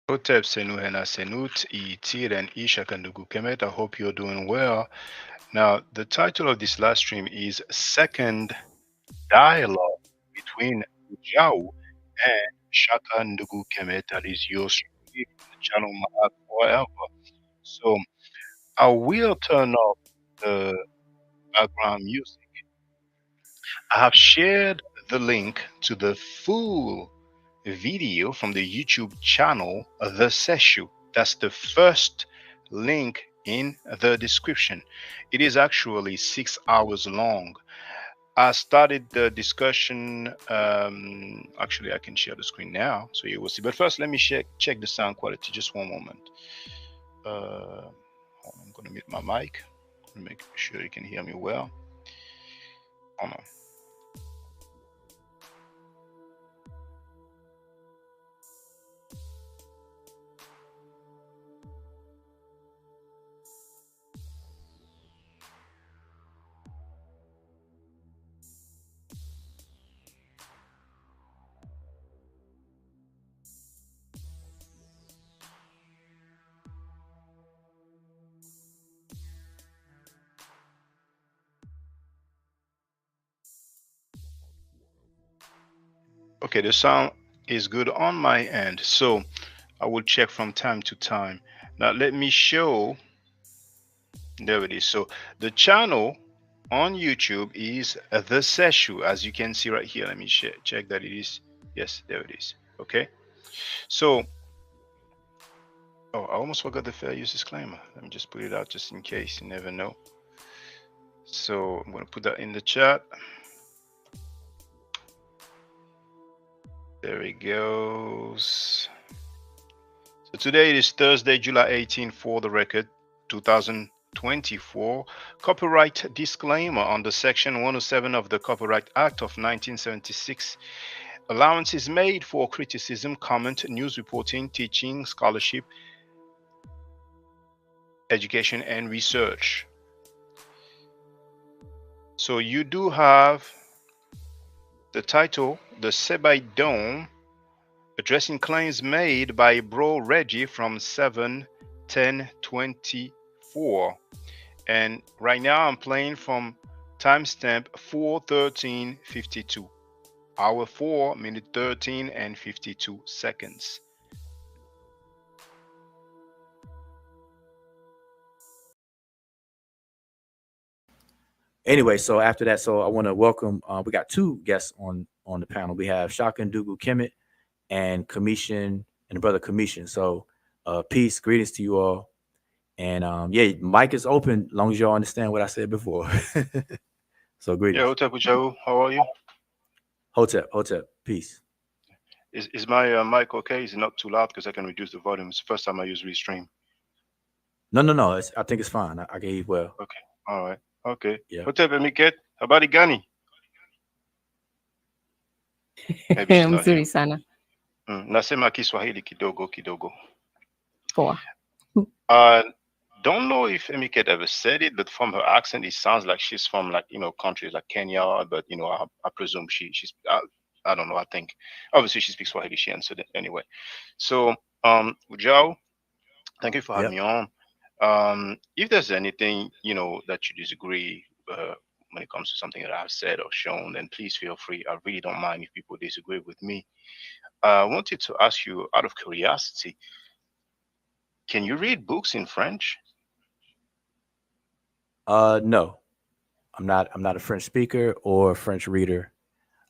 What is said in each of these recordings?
Hotep Senu Hena Senut, Itir and Shaka-Ndugu-KMT. I hope you're doing well. Now, the title of this live stream is Second Dialogue between Wudjau and Shaka-Ndugu-KMT. That is yours truly from the channel Mahat Forever. So, I will turn off the background music. I have shared the link to the full video from the YouTube channel, The Seshu. That's the first link in the description. It is actually 6 hours long. I started the discussion. Actually, I can share the screen now so you will see. But first, let me check the sound quality. Just one moment. I'm going to mute my mic. Make sure you can hear me well. Hold on. Okay, the sound is good on my end. So I will check from time to time. Now let me show. There it is. So the channel on YouTube is The Seshu, as you can see right here. Let me check that it is. Yes, there it is. Okay. So, oh, I almost forgot the fair use disclaimer. Let me just put it out just in case. You never know. So I'm going to put that in the chat. There it goes. So today it is Thursday, July 18, for the record, 2024. Copyright disclaimer under Section 107 of the Copyright Act of 1976. Allowance is made for criticism, comment, news reporting, teaching, scholarship, education, and research. So you do have the title, The Sebai Dome, addressing claims made by Bro Reggie from 7/10/24. And right now I'm playing from timestamp 4:13:52. Hour 4, minute 13 and 52 seconds. Anyway, so after that, so I want to welcome. We got two guests on the panel. We have Shaka-Ndugu-KMT and Commission and the brother Commission. So, peace, greetings to you all. And yeah, mic is open. Long as y'all understand what I said before. So Yeah, greetings. Hotep Wudjau, how are you? Hotep, Hotep, peace. Is my mic okay? Is it not too loud? Because I can reduce the volume. It's the first time I use Restream. No, no, no. I think it's fine. I can hear well. Okay, all right, okay. Yeah. Hotep Emiket, habari gani? Maybe she's not here. Mzuri sana. Nasema Kiswahili kidogo kidogo. Poa. Don't know if Emiket ever said it, but from her accent, it sounds like she's from like countries like Kenya. But I presume she's I don't know. I think obviously she speaks Swahili. She answered it anyway. So Wudjau, thank you for having Yep. me on. If there's anything that you disagree when it comes to something that I've said or shown, then please feel free. I really don't mind if people disagree with me. I wanted to ask you, out of curiosity, can you read books in French? No, I'm not a French speaker or a French reader.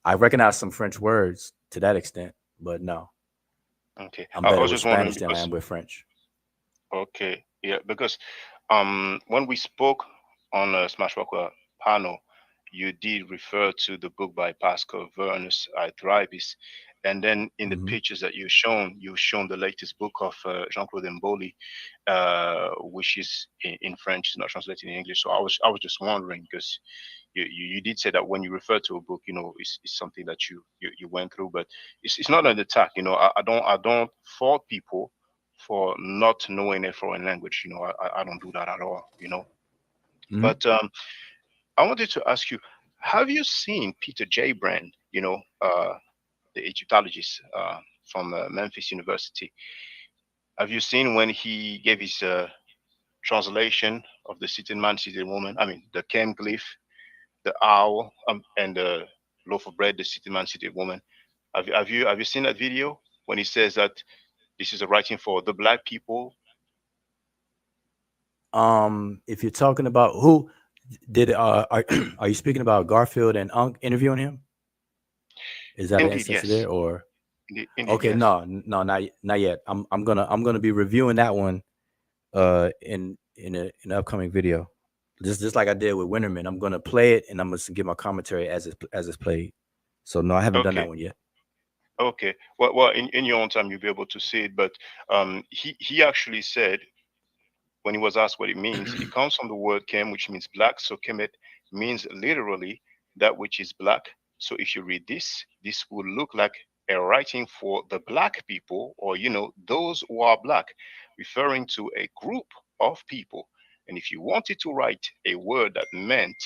I recognize some French words to that extent, but no, Okay, I'm I better was with just wondering Spanish than I because am with French. okay, yeah, because when we spoke on a Smashwalker panel, you did refer to the book by Pascal Vernus, I Thrivis, and then in the Hmm. pictures that you've shown the latest book of Jean-Claude Mboli, which is in French, it's not translated in English. So I was just wondering because you did say that when you refer to a book, it's something that you went through, but it's not an attack. I don't fault people for not knowing a foreign language. I don't do that at all. Hmm. But I wanted to ask you, have you seen Peter J. Brand? The Egyptologist from Memphis University. Have you seen when he gave his translation of the City Man, City Woman? I mean, the Kem glyph, the owl, and the loaf of bread, the City Man, City Woman. Have you seen that video when he says that this is a writing for the black people? If you're talking about who did, are you speaking about Garfield and Unc interviewing him? Is that an Indeed, instance yes. there, or Indeed, okay? yes. No, no, not yet. I'm gonna be reviewing that one in an upcoming video. Just like I did with Winterman, I'm gonna play it and I'm gonna give my commentary as it's played. So no, I haven't done that Okay. one yet. Okay. Well, in your own time, you'll be able to see it. But he actually said when he was asked what it means, it comes from the word kem, which means black. So kemet means literally that which is black. So if you read this, this will look like a writing for the black people, or those who are black, referring to a group of people. And if you wanted to write a word that meant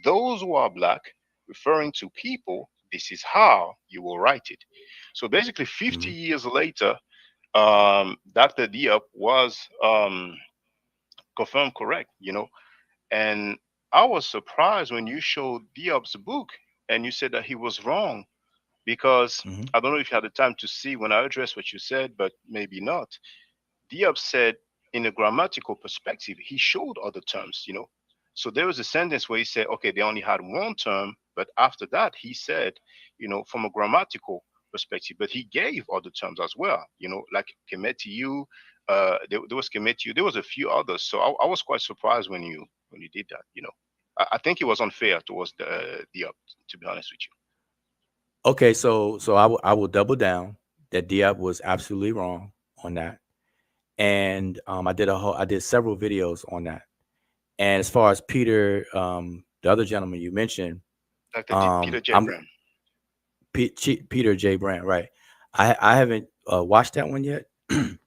those who are black, referring to people, this is how you will write it. So basically, 50 Hmm. years later, Dr. Diop was confirmed correct. And I was surprised when you showed Diop's book and you said that he was wrong because Hmm. I don't know if you had the time to see when I addressed what you said, but maybe not. Diop said, in a grammatical perspective, he showed other terms. So there was a sentence where he said, okay, they only had one term, but after that, he said, from a grammatical perspective, but he gave other terms as well, like kemetiyu. There was kemetiyu. There was a few others. So I was quite surprised when you did that. I think it was unfair towards the Diop, to be honest with you. Okay, so I will double down that Diab was absolutely wrong on that, and I did several videos on that. And as far as Peter, the other gentleman you mentioned, Peter J. I'm Brown. Peter J. Brand, right? I haven't watched that one yet,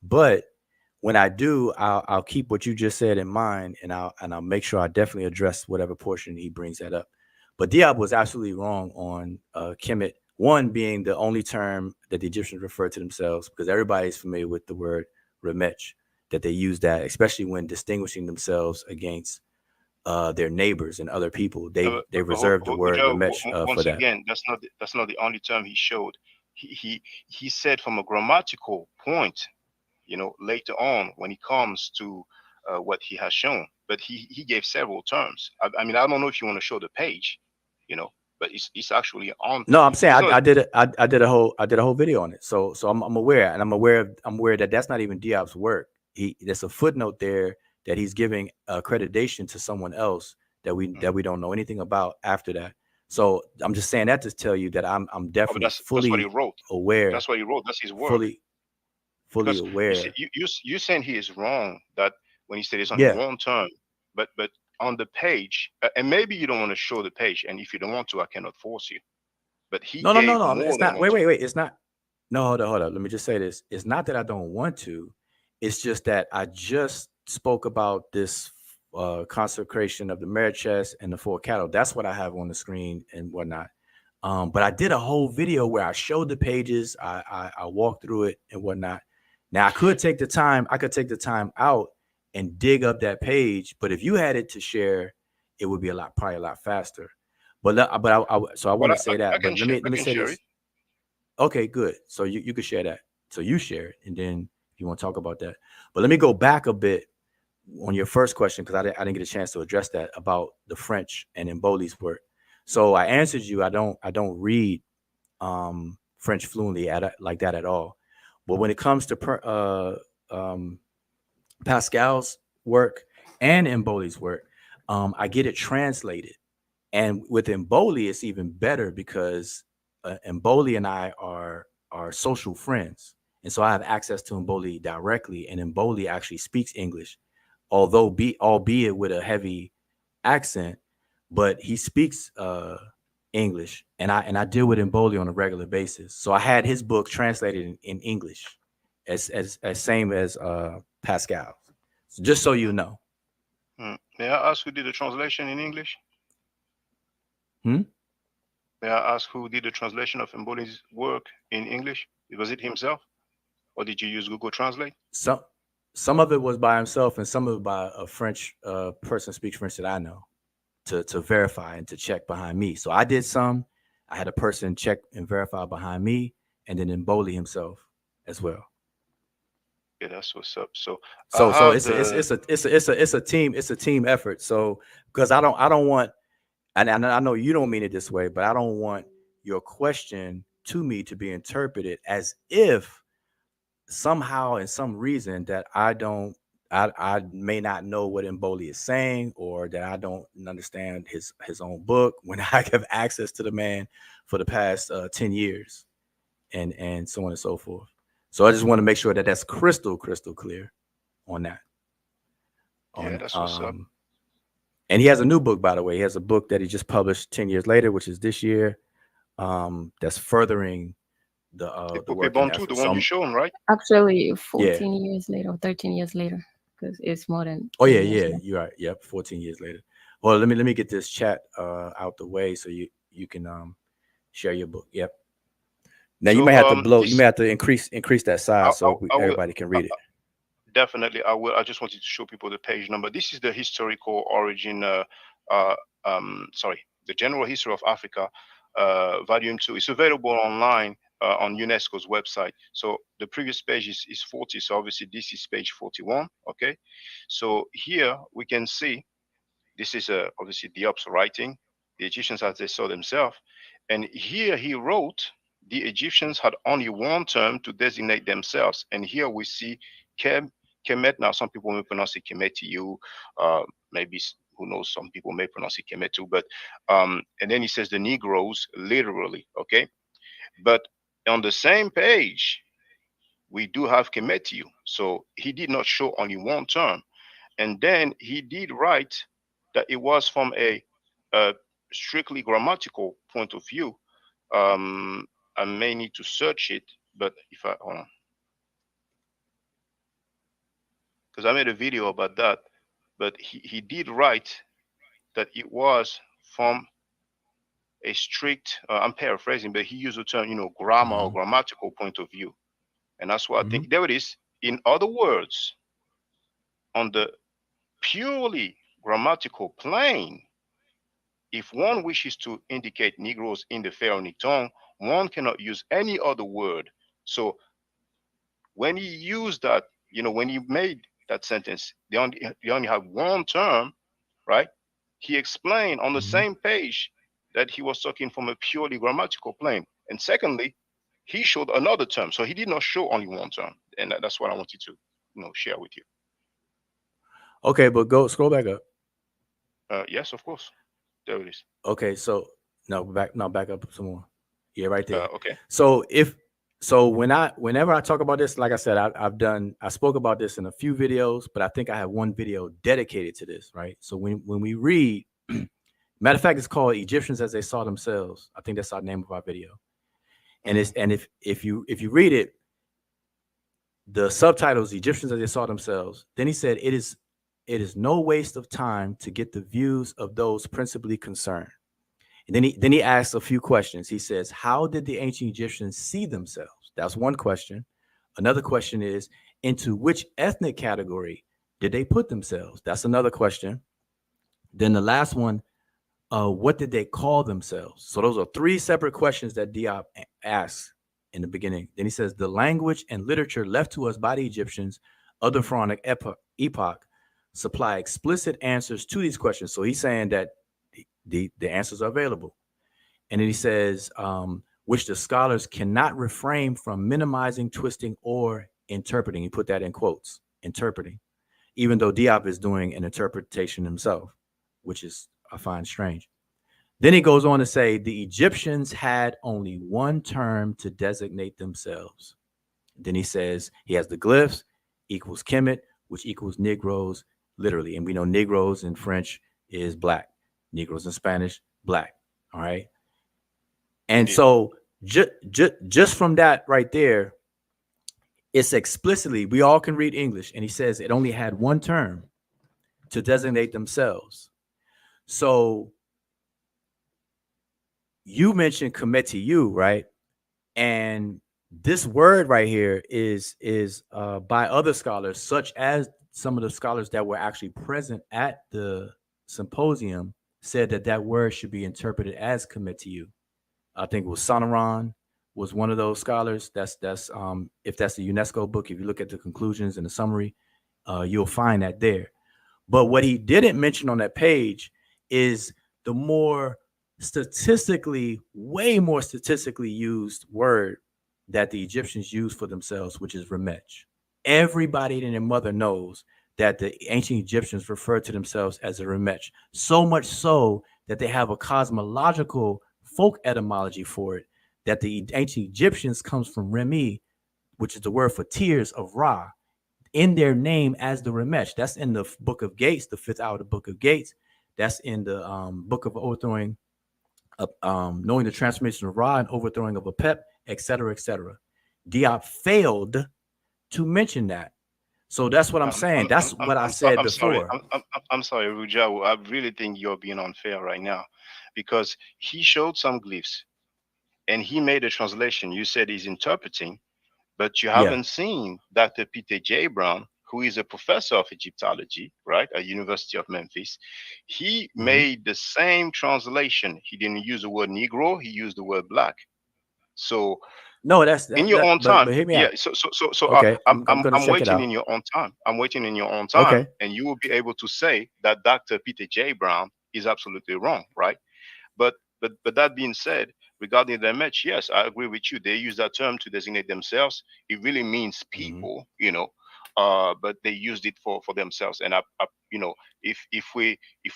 but when I do, I'll keep what you just said in mind, and I'll make sure I definitely address whatever portion he brings that up. But Diab was absolutely wrong on Kemet. One being the only term that the Egyptians refer to themselves, because everybody's familiar with the word remech, that they use that, especially when distinguishing themselves against their neighbors and other people. They reserve the word Joe, remech for once that. again, that's not the only term he showed. He said from a grammatical point, later on when it comes to what he has shown, but he gave several terms. I mean, I don't know if you want to show the page, you know, but it's actually on. No, I'm saying It's not. I did a whole video on it. So I'm aware, and I'm aware that that's not even Diop's work. There's a footnote there that he's giving accreditation to someone else Mm. that we don't know anything about after that. So I'm just saying that to tell you that I'm Oh, but definitely that's what he fully wrote. aware, That's what he wrote. That's his work. fully fully Because you see, aware. you saying he is wrong that when he said it's only Yeah. one term, but on the page, and maybe you don't want to show the page, and if you don't want to, I cannot force you. But he No, no, no, gave no. more It's than not. one Wait, term. wait, wait. It's not. No, hold up. Let me just say this. It's not that I don't want to. It's just that I just spoke about this consecration of the marriage chest and the four cattle. That's what I have on the screen and whatnot. But I did a whole video where I showed the pages. I walked through it and whatnot. Now I could take the time. I could take the time out and dig up that page. But if you had it to share, it would be probably a lot faster. So I But want to say I that. can But share. let I me can say share it. this. Okay, good. So you could share that. So you share it, and then if you want to talk about that. But let me go back a bit on your first question because I didn't get a chance to address that about the French and Mboli's work. So I answered you. I don't read French fluently like that at all. But when it comes to Pascal's work and Mboli's work, I get it translated. And with Mboli, it's even better because Mboli and I are social friends, and so I have access to Mboli directly. And Mboli actually speaks English, albeit with a heavy accent, but he speaks English, and I deal with Mboli on a regular basis. So I had his book translated in English, as same as Pascal. So just so you know. May I ask who did the translation in English? Hmm? May I ask who did the translation of Mboli's work in English? Was it himself? or did you use Google Translate? Some some of it was by himself, and some of it by a French person speaks French that I know to verify and to check behind me. So I did some. I had a person check and verify behind me, and then Emboli himself as well. Yeah, that's what's up. So I So have it's a, it's the it's a it's a it's a it's a team effort. So because I don't want, and I know you don't mean it this way, but I don't want your question to me to be interpreted as if somehow in some reason that I may not know what Emboli is saying, or that I don't understand his own book when I have access to the man for the past 10 years, and so on and so forth. So I just want to make sure that that's crystal clear on that. yeah, On that's what's up. And he has a new book, by the way. He has a book that he just published 10 years later, which is this year. That's furthering the work and Ubuntu, the effort. one you shown, right? Actually, Yeah. 14 years later or 13 years later, because it's more than Oh 10 yeah, years yeah, now. you're right. Yep, 14 years later. Well, let me get this chat out the way so you can share your book. Yep. Now you may So have to blow. You this may have to increase that size I, so will everybody can read it. definitely I will. I just wanted to show people the page number. This is the historical origin. Uh, Sorry, the general history of Africa, volume 2. It's available online on UNESCO's website. So the previous page is 40. So obviously this is page 41. Okay. So here we can see this is obviously Diop's writing, the Egyptians as they saw themselves. And here he wrote, the Egyptians had only one term to designate themselves. And here we see Kem, Kemet. Now, some people may pronounce it Kemetiyu. Maybe, who knows, some people may pronounce it Kemetu. But, and then he says the Negroes, literally, okay? But on the same page, we do have Kemetiyu. So he did not show only one term. And then he did write that it was from a strictly grammatical point of view. Um, I may need to search it, but if I hold on, because I made a video about that. But he did write that it was from a strict. I'm paraphrasing, but he used the term, grammar or Mm-hmm. grammatical point of view, and that's what I Mm-hmm. think. There it is. In other words, on the purely grammatical plane, if one wishes to indicate Negroes in the Pharaonic tongue, one cannot use any other word. So when he used that, when he made that sentence, they only have one term, right? He explained on the Mm-hmm. same page that he was talking from a purely grammatical plane. And secondly, he showed another term. So he did not show only one term. And that's what I wanted to, share with you. Okay, but go scroll back up. Yes, of course. There it is. Okay, so back up some more. Yeah, right there. Okay. So whenever I talk about this, like I said, I spoke about this in a few videos, but I think I have one video dedicated to this, right? So when we read, matter of fact, it's called Egyptians as They Saw Themselves. I think that's our name of our video. And Mhm. it's and if you read it, the subtitles Egyptians as They Saw Themselves. Then he said it is no waste of time to get the views of those principally concerned. And then he asks a few questions. He says, how did the ancient Egyptians see themselves? That's one question. Another question is, into which ethnic category did they put themselves? That's another question. Then the last one, what did they call themselves? So those are three separate questions that Diop asks in the beginning. Then he says, the language and literature left to us by the Egyptians of the pharaonic epoch supply explicit answers to these questions. So he's saying that the answers are available. And then he says, which the scholars cannot refrain from minimizing, twisting, or interpreting. He put that in quotes, interpreting, even though Diop is doing an interpretation himself, which is, I find strange. Then he goes on to say the Egyptians had only one term to designate themselves. Then he says he has the glyphs equals Kemet, which equals Negroes, literally. And we know Negroes in French is black, Negroes in Spanish, black. All right. And Indeed. so just from that right there, it's explicitly, we all can read English. And he says it only had one term to designate themselves. So you mentioned Kemetiyu, right? And This word right here is by other scholars, such as some of the scholars that were actually present at the symposium, said that that word should be interpreted as commit to you. I think it was Sonoran was one of those scholars. That's if that's the UNESCO book, if you look at the conclusions and the summary, you'll find that there. But what he didn't mention on that page is the more statistically, way more statistically used word that the Egyptians used for themselves, which is remech. Everybody and their mother knows that the ancient Egyptians referred to themselves as a remech. So much so that they have a cosmological folk etymology for it. That the ancient Egyptians comes from Remi, which is the word for tears of Ra, in their name as the Remesh. That's in the book of Gates, the fifth hour of the book of Gates. That's in the book of overthrowing, knowing the transformation of Ra and overthrowing of a pep, etc., etc. Diop failed to mention that. So that's what I'm saying. That's what I said I'm sorry. before. I'm sorry, Wudjau. I really think you're being unfair right now, because he showed some glyphs and he made a translation. You said he's interpreting, but you Yeah. haven't seen Dr. Peter J. Brown, who is a professor of Egyptology, right, at University of Memphis. He Mm-hmm. made the same translation. He didn't use the word Negro. He used the word black. So No, that's in that. your That own but time, hear me yeah. out. So Okay, I'm gonna I'm check it waiting out. in your own time. I'm waiting in your own time, Okay. and you will be able to say that Dr. Peter J. Brown is absolutely wrong, right? But but that being said, regarding the match, yes, I agree with you. They use that term to designate themselves. It really means Mm-hmm. people, but they used it for themselves. And if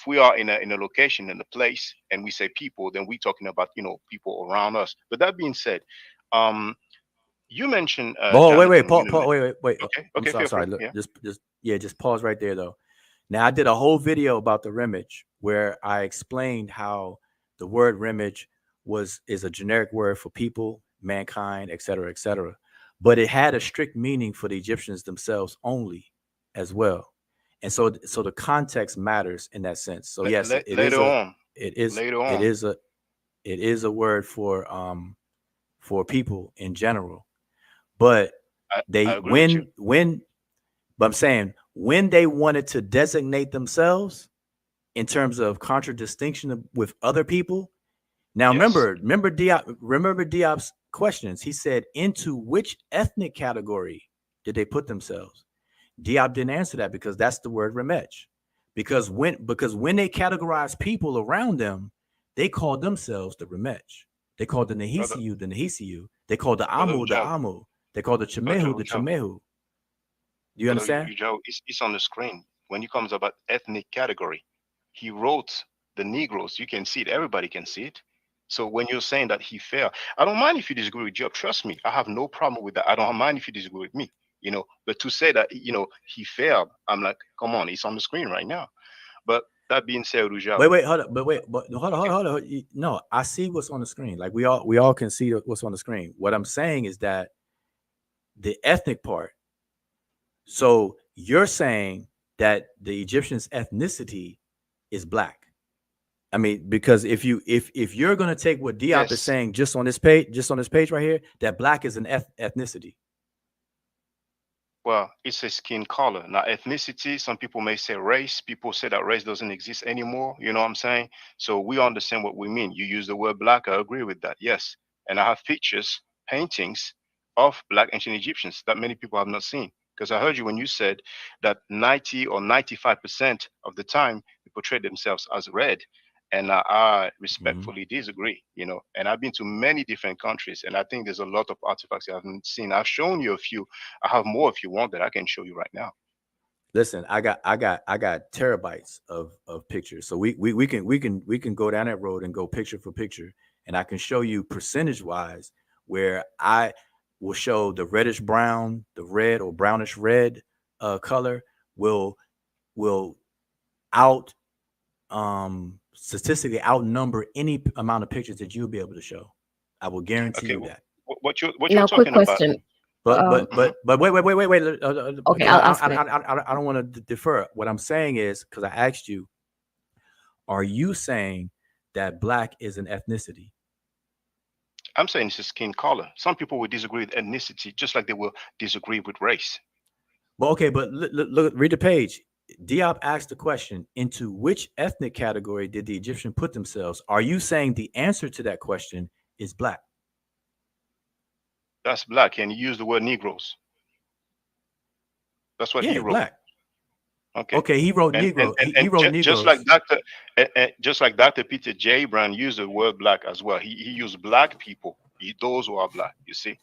we are in a location in a place and we say people, then we're talking about people around us. But that being said, um, you mentioned Oh, wait, wait, Jonathan. pause, wait, wait, wait. Okay, I'm okay, sorry, feel free. sorry. Look, Yeah. just, yeah, just pause right there though. Now, I did a whole video about the remage where I explained how the word remage is a generic word for people, mankind, etc., etc. But it had a strict meaning for the Egyptians themselves only, as well. And so the context matters in that sense. So yes, Later on, it is, later it on, is a, it is a word for people in general. But I they agree with you. but I'm saying when they wanted to designate themselves in terms of contradistinction with other people. Now Yes. remember Diop's questions. He said, into which ethnic category did they put themselves? Diop didn't answer that because that's the word remech. Because when they categorized people around them, they called themselves the remech. They called Brother, the Nehisiu. They called brother The Ujao, Amu. They called the brother Chemehu, the Ujao, Chemehu. Do you brother understand? Ujao, it's on the screen. When it comes about ethnic category, he wrote the Negroes. You can see it. Everybody can see it. So when you're saying that he failed, I don't mind if you disagree with Job. Trust me, I have no problem with that. I don't mind if you disagree with me. But to say that he failed, I'm like, come on, it's on the screen right now. But that being said, Ujao, Wait, hold up. But hold on, okay, No, I see what's on the screen. Like we all can see what's on the screen. What I'm saying is that the ethnic part. So you're saying that the Egyptians' ethnicity is black. I mean, because if you're gonna take what Diop is yes. saying just on this page right here, that black is an ethnicity. Well, it's a skin color. Now, ethnicity, some people may say race. People say that race doesn't exist anymore. You know what I'm saying? So we understand what we mean. You use the word black. I agree with that. Yes. And I have pictures, paintings of black ancient Egyptians that many people have not seen. Because I heard you when you said that 90 or 95% of the time they portray themselves as red. And I Mm-hmm. respectfully disagree. And I've been to many different countries, and I think there's a lot of artifacts I haven't seen. I've shown you a few. I have more if you want that I can show you right now. Listen, I got terabytes of pictures. So we can go down that road and go picture for picture, and I can show you percentage wise where I will show the reddish brown, the red or brownish red color will will out statistically outnumber any amount of pictures that you'll be able to show. I will guarantee Okay, you that. what you're Now, quick talking about? question. But Um, but but but wait. okay, Because I'll ask that. I don't want to defer. What I'm saying is because I asked you, are you saying that black is an ethnicity? I'm saying it's a skin color. Some people will disagree with ethnicity, just like they will disagree with race. But okay, but look, read the page. Diop asked the question: into which ethnic category did the Egyptian put themselves? Are you saying the answer to that question is black? That's black, and he used the word Negroes. That's what he Yeah, wrote. black. Okay, Okay, he wrote and and Negro. and, He and wrote just like Negroes. Dr. Peter J. Brown used the word black as well. He used black people. Those who are black. You see.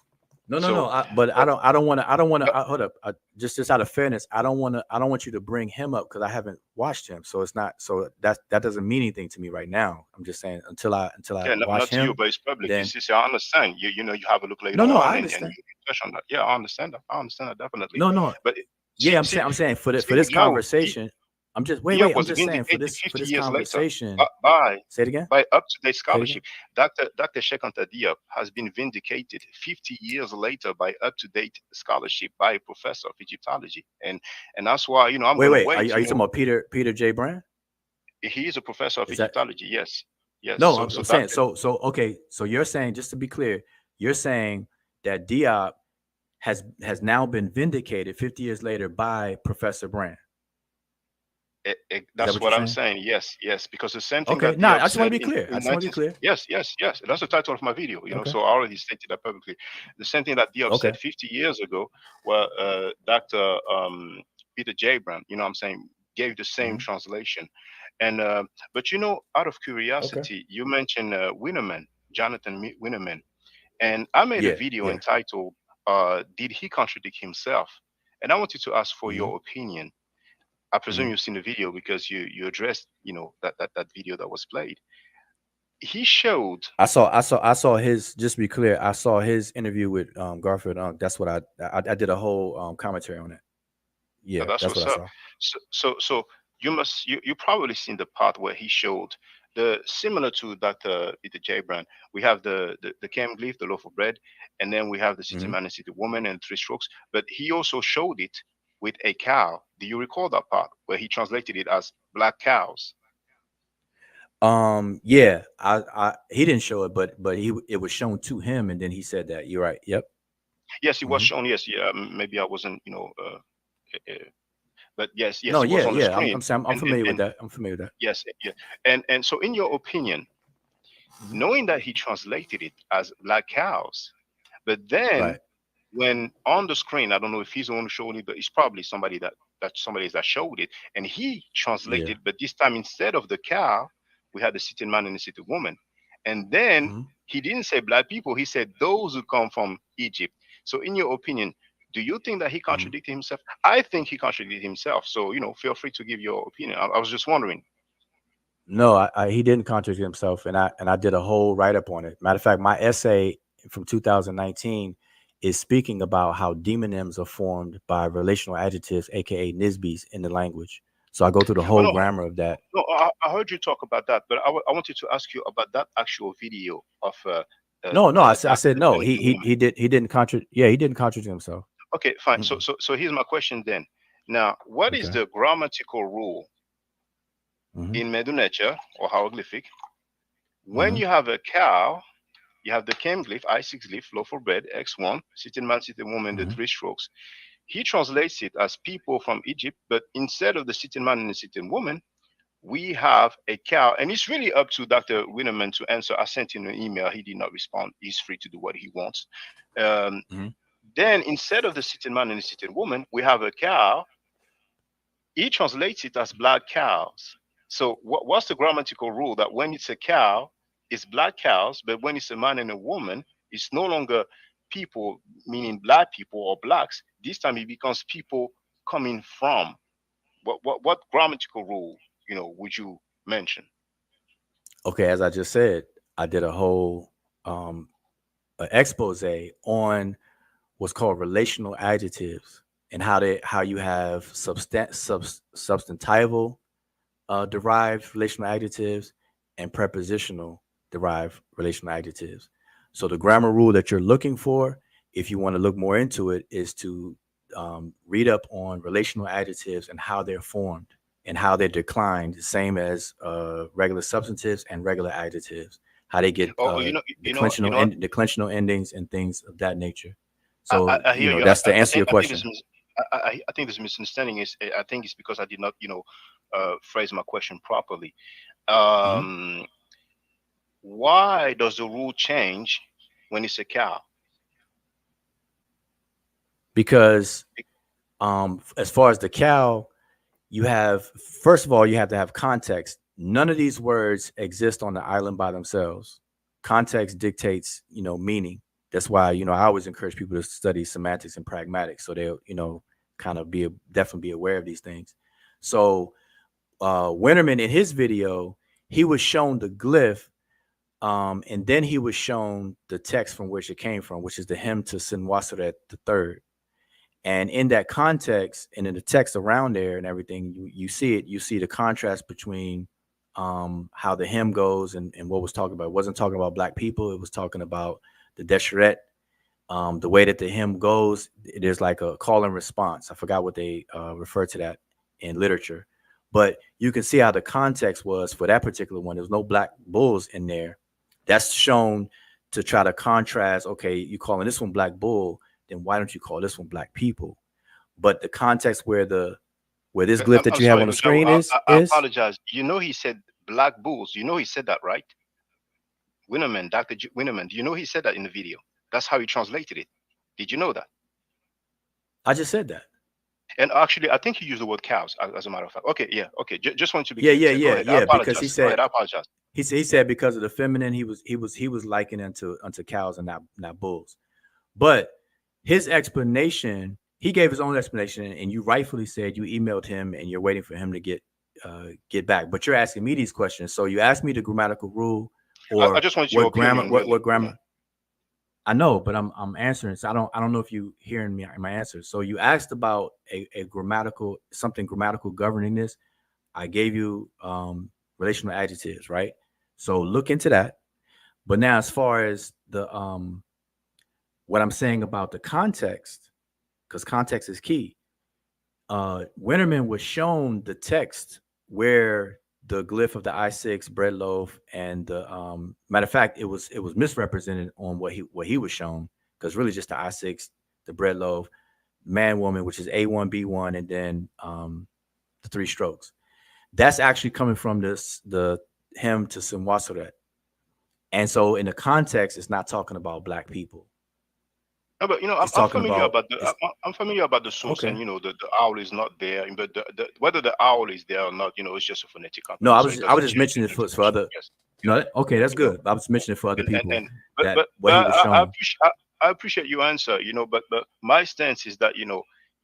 No, no, no. So, But but, I don't want to. I don't want to. but Hold up. Just out of fairness, I don't want to. I don't want you to bring him up because I haven't watched him. So it's not. So that doesn't mean anything to me right now. I'm just saying until I yeah, watch not to you, him, but it's public. You then see, so I understand. You have a look later no, no. on, I and understand. you touch on that. Yeah, I understand that. I understand that definitely. No, no. But Yeah, see, see, I'm saying for see, this Wudjau, conversation, I'm just Diop I'm was just saying vindicated for 50 this years later conversation. by Say it again. up-to-date Say it again. scholarship. Dr. Shekanta Diop has been vindicated 50 years later by up-to-date scholarship by a professor of Egyptology, and that's why I'm going to Wait. wait. Are you talking about Peter J. Brand? He is a professor of Is that Egyptology. Yes, yes. no? So I'm saying Dr. so. Okay, so you're saying, just to be clear, you're saying that Diop has now been vindicated 50 years later by Professor Brand. Is that That's what you're what I'm saying? saying. Yes, yes, because the same thing Okay. that Nah, Diop I just want to said be clear. I in just want to 19. be clear. Yes, yes, yes. That's the title of my video. Okay. So I already stated that publicly. The same thing that Diop Okay. said 50 years ago, well, Dr. Peter J. Brown, what I'm saying, gave the same Hmm. translation. And but out of Okay. curiosity, you mentioned Winnerman, Jonathan Winnerman, and I made a Yeah. video Yeah. entitled "Did he contradict himself?" And I wanted to ask for Hmm. your opinion. I presume Hmm. you've seen the video because you addressed that video that was played. He showed. I saw his. Just to be clear, I saw his interview with Garfield. That's what I did a whole commentary on it. Yeah, That's that's what what's I up. saw. So you probably seen the part where he showed the similar to Dr. Peter J. Brand. We have the cam glyph, the loaf of bread, and then we have the city Hmm. man and city woman and three strokes. But he also showed it with a cow. Do you recall that part where he translated it as black cows? Yeah, he didn't show it, but it was shown to him, and then he said that. You're right. Yep. Yes, it was Hmm. shown. Yes, yeah. Maybe I wasn't, but yes, No, yes, it was yeah, on the yeah. screen. I'm saying I'm And and familiar with and that. I'm familiar with that. yes, yeah. And so, in your opinion, Hmm. knowing that he translated it as black cows, but then Right. when on the screen, I don't know if he's the one who showed it, but it's probably somebody that showed it, and he Yeah. translated. But this time, instead of the cow, we had the sitting man and the sitting woman, and then Hmm. he didn't say black people. He said those who come from Egypt. So, in your opinion, do you think that he Hmm. contradicted himself? I think he contradicted himself. So, feel free to give your opinion. I was just wondering. No, he didn't contradict himself, and I did a whole write up on it. Matter of fact, my essay from 2019 is speaking about how demonyms are formed by relational adjectives, aka nisbis, in the language. So I go through the Oh whole no, grammar of that. no, I heard you talk about that, but I wanted to ask you about that actual video of No, no, I said Dr. no. and the woman. He didn't contradict. Yeah, he didn't contradict himself. Okay, fine. So, Mm-mm. so here's my question then. Now, what is Okay. the grammatical rule Hmm. in Medunecha or hieroglyphic when Hmm. you have a cow? You have the chem glyph, I6 glyph, loaf for bread, X1, sitting man, sitting woman, the Hmm. three strokes. He translates it as people from Egypt, but instead of the sitting man and the sitting woman, we have a cow. And it's really up to Dr. Winnerman to answer. I sent him an email. He did not respond. He's free to do what he wants. Um, Hmm. then instead of the sitting man and the sitting woman, we have a cow. He translates it as black cows. So what's the grammatical rule that when it's a cow, it's black cows, but when it's a man and a woman, it's no longer people, meaning black people or blacks. This time it becomes people coming from. What grammatical rule, would you mention? Okay, as I just said, I did a whole um expose on what's called relational adjectives and how you have substantival derived relational adjectives and prepositional derived relational adjectives. So the grammar rule that you're looking for, if you want to look more into it, is to read up on relational adjectives and how they're formed and how they're declined, the same as regular substantives and regular adjectives. how they get Oh, declensional endings and things of that nature. So I hear you. that's to answer your I think question. I think this misunderstanding is, I think it's because I did not, phrase my question properly. Mhm. Um, why does the rule change when it's a cow? Because as far as the cow, you have, first of all, you have to have context. None of these words exist on the island by themselves. Context dictates, meaning. That's why, I always encourage people to study semantics and pragmatics, so they'll, kind of definitely be aware of these things. So Winterman, in his video, he was shown the glyph, and then he was shown the text from which it came from, which is the hymn to Sinwasaret the third. And in that context, and in the text around there and everything, you see it. You see the contrast between how the hymn goes and what was talking about. It wasn't talking about black people. It was talking about the Deshret. The way that the hymn goes, there's like a call and response. I forgot what they refer to that in literature, but you can see how the context was for that particular one. There was no black bulls in there. That's shown to try to contrast. Okay, you calling this one black bull, then why don't you call this one black people? But the context where this glyph that I'm you have sorry, on the Wudjau, screen I is apologize. He said black bulls. He said that, right? Winnerman, Winnerman. Do you know he said that in the video? That's how he translated it. Did you know that? I just said that. And actually, I think he used the word cows, as a matter of fact. Okay, yeah, okay. Just want to be Yeah, clear. yeah, Go yeah, ahead. I yeah. Because he apologize. Go said ahead. I apologize. he said because of the feminine, he was likened unto cows and not bulls. But his explanation, he gave his own explanation, and you rightfully said you emailed him and you're waiting for him to get back. But you're asking me these questions, so you asked me the grammatical rule I or just want your what grammar, opinion, really. what grammar. I know, but I'm answering. So I don't know if you hearing me in my answers. So you asked about a grammatical something grammatical governing this. I gave you relational adjectives, right? So look into that. But now, as far as the what I'm saying about the context, because context is key. Winterman was shown the text where the glyph of the I6 bread loaf and the matter of fact, it was misrepresented on what he was shown, because really just the I6, the bread loaf, man woman, which is A1 B1, and then the three strokes. That's actually coming from the hymn to Simwasoret. And so in the context, it's not talking about black people. No, but It's I'm talking familiar about about it's I'm familiar about the source, and okay. the owl is not there. But whether the owl is there or not, it's just a phonetic No, company, I so was it just, I was doesn't just change mentioning it the for intonation. other. Yes, No, yes. okay, that's You know, good. I was mentioning it for other and people but that but what but he was shown. I appreciate your answer, but my stance is that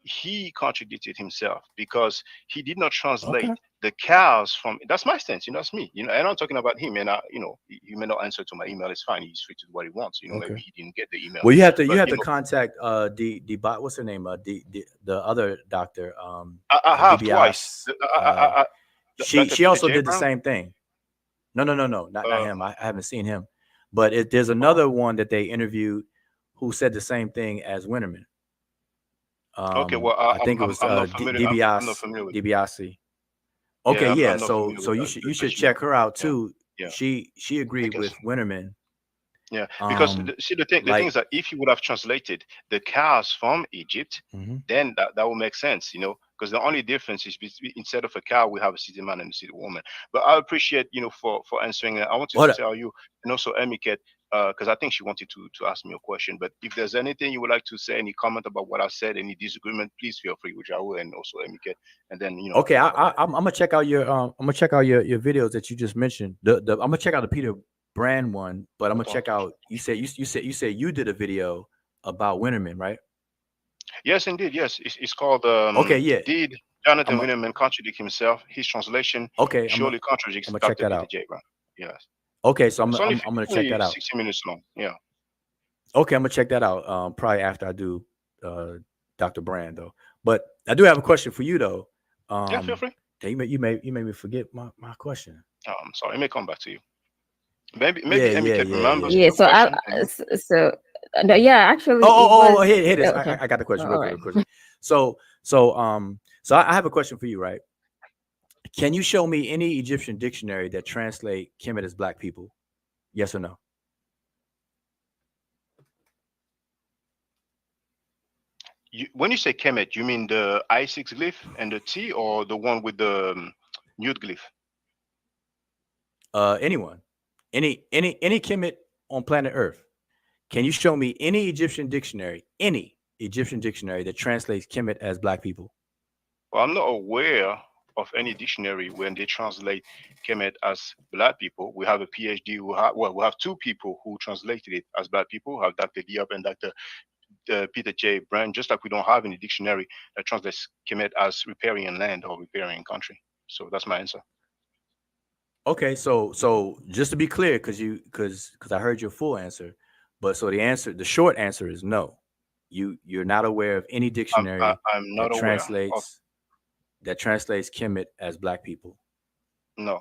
he contradicted himself because he did not translate Okay. the cows from. That's my stance, that's me, and I'm talking about him, and he may not answer to my email. It's fine. He's free to do what he wants. Okay. Maybe he didn't get the email, Well, you but have to contact the what's her name the other doctor I have twice. DBS. She Dr. she Peter also J. did the Brown. same thing. No, not Uh, him. I haven't seen him, but there's uh, another one that they interviewed who said the same thing as Winterman. okay, well, I think it was I'm not familiar. I'm not DBS familiar with. DBC. Okay, Yeah, yeah. I'm not So familiar so with you the should check generic. her out Yeah, too. yeah, She agreed because with Winterman. yeah, because Um, see, the thing is like that if you would have translated the cows from Egypt, mhm. then that would make sense, because the only difference is instead of a cow, we have a city man and a city woman. But I appreciate, for answering that. I wanted to What? tell you, and also Emiket, because I think she wanted to ask me a question. But if there's anything you would like to say, any comment about what I said, any disagreement, please feel free, which I will, and also Emiket, and then I Okay, can go ahead. I'm gonna check out your videos that you just mentioned. I'm gonna check out the Peter Brand one, but I'm gonna check out. You said you did a video about Winterman, right? Yes, indeed. Yes, it's called Okay, yeah. "Did I'm Jonathan a, Winterman contradict himself? His translation okay. surely contradicts I'm gonna check Dr. that Peter out. J. Brown." Yes, Okay, so it's only I'm gonna check only that out. 60 minutes long. Yeah, Okay, I'm gonna check that out. Probably after I do uh Dr. Brand though. But I do have a question for you though. yeah. Feel Um, free. you made me forget my question. I'm sorry. It may come back to you. Maybe Yeah, yeah, Emiket yeah, remembers yeah. Yeah. the So I question. And so no, yeah, actually it Oh, was here it is. okay. I got the question real All quick, right. real quick. So I have a question for you, right? Can you show me any Egyptian dictionary that translate Kemet as black people? Yes or no? When you say Kemet, you mean the I6 glyph and the T, or the one with the nude glyph? Anyone, any Kemet on planet Earth. Can you show me any Egyptian dictionary that translates Kemet as black people? Well, I'm not aware of any dictionary when they translate Kemet as black people. We have a PhD we have two people who translated it as black people. We have Dr. Diop and Dr. Peter J. Brand, just like we don't have any dictionary that translates Kemet as riparian land or riparian country. So that's my answer. Okay, so just to be clear, because I heard your full answer, but so the short answer is no. You're not aware of any dictionary I'm that not aware of. translates Kemet as black people. No.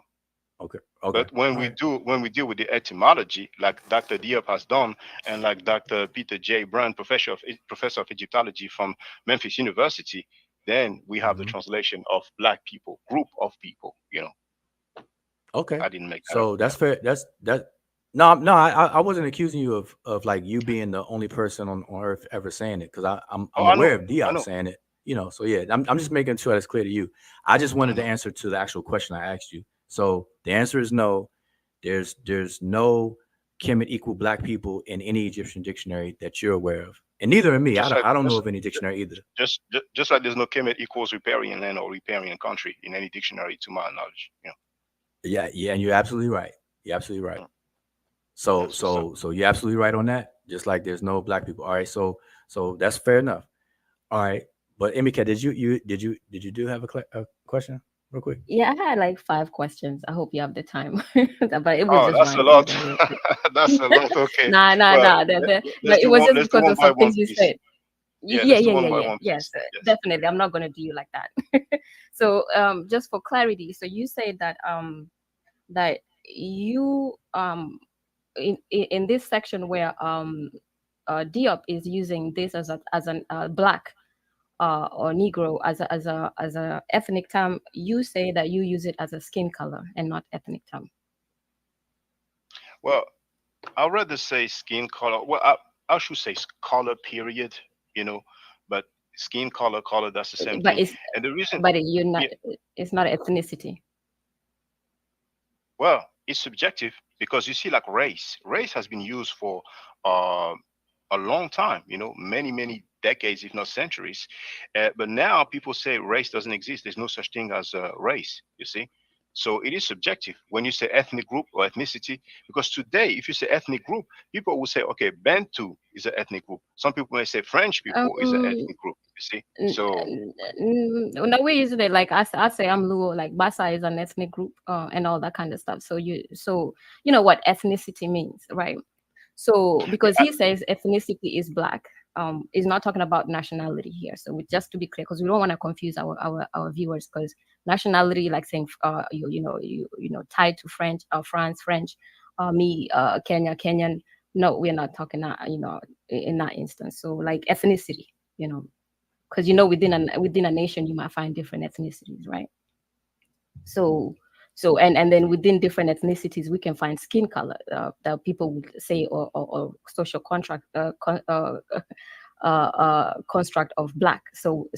Okay. But when we deal with the etymology, like Dr. Diop has done, and like Dr. Peter J. Brand, professor of Egyptology from Memphis University, then we have the translation of black people, group of people. Okay. I didn't make that So up. that's fair. That. No, I wasn't accusing you of like you being the only person on earth ever saying it, because I'm aware of Diop saying it. So yeah, I'm just making sure that's clear to you. I just wanted the answer to the actual question I asked you. So the answer is no. There's no Kemet equal black people in any Egyptian dictionary that you're aware of, and neither in me. I don't know of any dictionary either. Just like there's no Kemet equals riparian land or riparian country in any dictionary, to my knowledge. Yeah, and you're absolutely right. You're absolutely right. So you're absolutely right on that. Just like there's no black people. All right, so that's fair enough. All right, but Emika, did you do have a question real quick? Yeah, I had like 5 questions. I hope you have the time. But it was Oh, just that's a random. lot. Real quick. That's a lot. Okay. Nah. Well, But it was just let's do because one of by some one, things you please. said. Yeah, Yeah, let's do one by one, yes, please. Yes. definitely. I'm not gonna do you like that. So just for clarity, so you said that that you in this section where Diop is using this as an black or Negro as a ethnic term, you say that you use it as a skin color and not ethnic term. Well, I'd rather say skin color. Well, I should say color, period. But skin color, that's the same But thing. And the reason, you're not. yeah, It's not ethnicity. well, it's subjective because you see, like race has been used for uh, a long time. Many decades, if not centuries. But now people say race doesn't exist. There's no such thing as race. You see. So it is subjective when you say ethnic group or ethnicity, because today, if you say ethnic group, people will say, okay, Bantu is an ethnic group. Some people may say French people is an ethnic group. You see, so No, we using it like I say I'm Luo, like Basa is an ethnic group and all that kind of stuff. So you know what ethnicity means, right? So because he says ethnicity is black, is not talking about nationality here. So just to be clear, because we don't want to confuse our viewers, because nationality, like saying you know tied to French, France French, me Kenya Kenyan. No, we're not talking that in that instance. So like ethnicity, because within a nation you might find different ethnicities, right? So and then within different ethnicities we can find skin color that people would say or social construct of black. So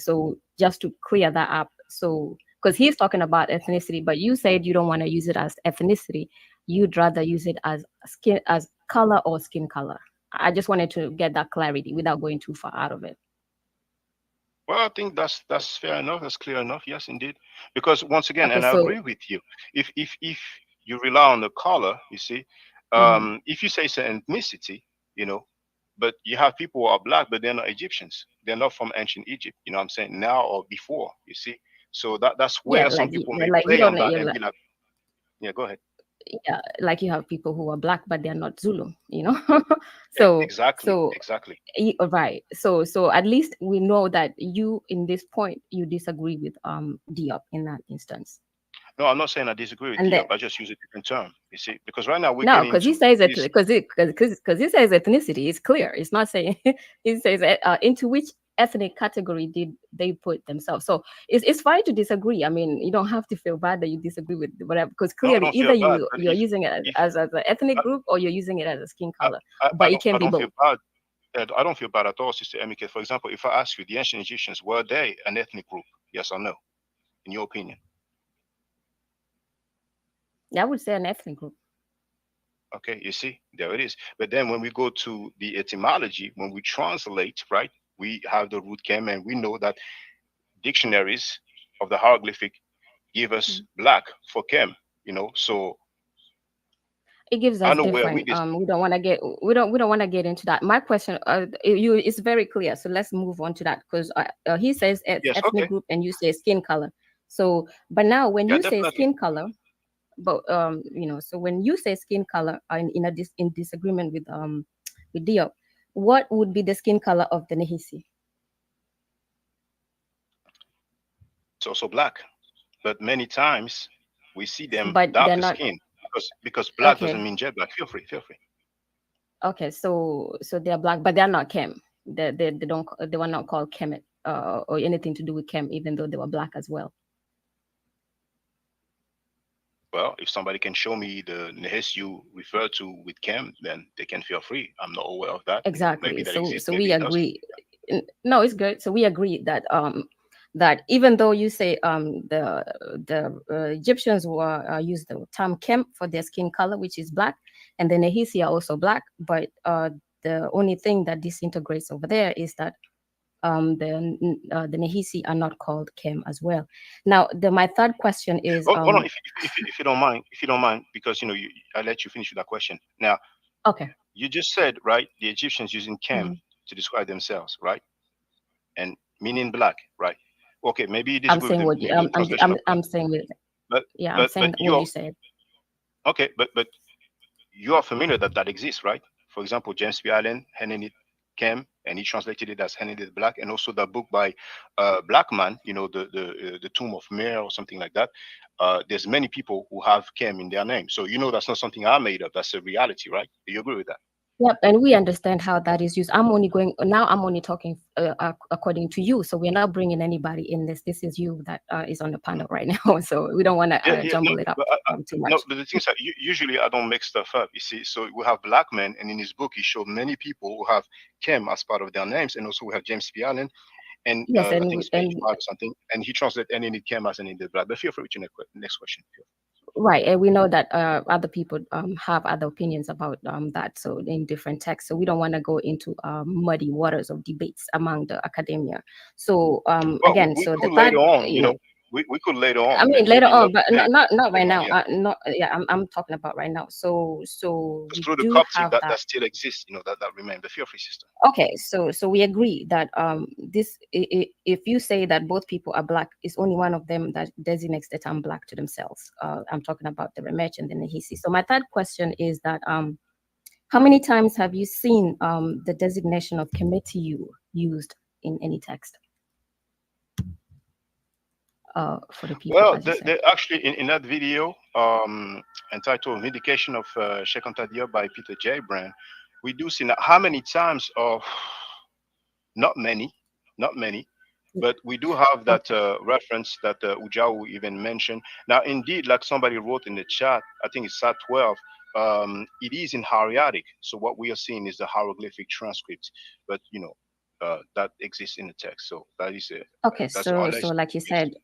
just to clear that up, so because he's talking about ethnicity, but you said you don't want to use it as ethnicity, you'd rather use it as skin, as color or skin color. I just wanted to get that clarity without going too far out of it. well, I think that's fair enough. That's clear enough. Yes, indeed. Because once again, Okay, and I so agree with you. If you rely on the color, you see, if you say it's an ethnicity, you know, but you have people who are black, but they're not Egyptians. They're not from ancient Egypt. You know what I'm saying? Now or before, you see. So that's yeah, where some people may like you play don't on that and be like, yeah, go ahead. yeah, like you have people who are black but they're not Zulu, Exactly, so exactly. right. So at least we know that you in this point you disagree with Diop in that instance. No, I'm not saying I disagree with And then Diop. I just use a different term. You see, because right now we're no, getting because he into says it this. because he says ethnicity is clear. It's not saying he says into which ethnic category did they put themselves? So it's fine to disagree. I mean, you don't have to feel bad that you disagree with whatever, because No, I clearly don't feel either bad. But you're using it if as an ethnic I, group or you're using it as a skin I, color, but it can I be don't feel both. bad. I don't feel bad at all, Sister Emike. For example, if I ask you, the ancient Egyptians, were they an ethnic group? Yes or no? In your opinion? I would say an ethnic group. Okay, you see, there it is. But then when we go to the etymology, when we translate, right, we have the root Kem, and we know that dictionaries of the hieroglyphic give us Mm. black for Kem. So It gives I us know where different. we this. We don't want to get into that. My question, it's very clear. So let's move on to that, because he says Yes, ethnic okay, group and you say skin color. So, but now when yeah, you say definitely. skin color, but so when you say skin color, in disagreement with Diop, what would be the skin color of the Nehisi? It's also black, but many times we see them But they're darker not. skin because black doesn't Okay. mean jet black. Feel free, feel free. Okay, so they're black, but they're not Chem. They don't they were not called Kemet, or anything to do with Chem, even though they were black as well. Well, if somebody can show me the Nehes you refer to with Chem, then they can feel free. I'm not aware of that. Maybe Exactly. that So exists, so maybe we it doesn't. agree. No, it's good. So we agree that that even though you say the Egyptians were used the term Kem for their skin color, which is black, and the Nehisi are also black, but the only thing that disintegrates over there is that the Nehisi are not called Kem as well. Now, my third question is Hold on, if you don't mind, because I let you finish with that question. Now, okay. you just said right, the Egyptians using Chem Mhm. to describe themselves, right, and meaning black, right? Okay, maybe you I'm disagree with saying what you, the translation of black, I'm saying with, but yeah, I'm but saying what you're you said. okay, but you are familiar that exists, right? For example, James P. Allen, Henry Chem, and he translated it as Henry the Black, and also the book by Blackman, the Tomb of Mer or something like that. There's many people who have Chem in their name, so that's not something I made up. That's a reality, right? Do you agree with that? Yep, and we understand how that is used. I'm only talking according to you. So we're not bringing anybody in this. This is you that is on the Mm. panel right now. So we don't want to Yeah, yeah, no, jumble it up but too much. no, but the thing is that usually I don't make stuff up. You see, so we have Blackman, and in his book he showed many people who have Chem as part of their names, and also we have James P. Allen, and Yes, I think it's page and 5 or something, and he translated any need Chem as an in the black. But feel free with your next question. right, and we know that other people have other opinions about that. So in different texts, so we don't want to go into muddy waters of debates among the academia. So Well, again, we so the could third, later on, we could later I on, mean, later maybe not on, but today, not right later on, now. yeah. Not yeah. I'm talking about right now. So Because we through the do Coptic, have that that. still exists, that remain. But feel free, sister. Okay, so we agree that if you say that both people are black, it's only one of them that designates the term black to themselves. I'm talking about the Remech and the Nehisi. So my third question is that how many times have you seen the designation of committee used in any text for the people, Well, as you said? they actually in that video entitled "Vindication of Shekinah by Peter J. Brand," we do see now how many times of not many, not many, but we do have that Okay. reference that Wudjau even mentioned. Now, indeed, like somebody wrote in the chat, I think it's Sat 12. It is in hieratic, so what we are seeing is the hieroglyphic transcript, but that exists in the text. So that is Okay, that's all. so like you said,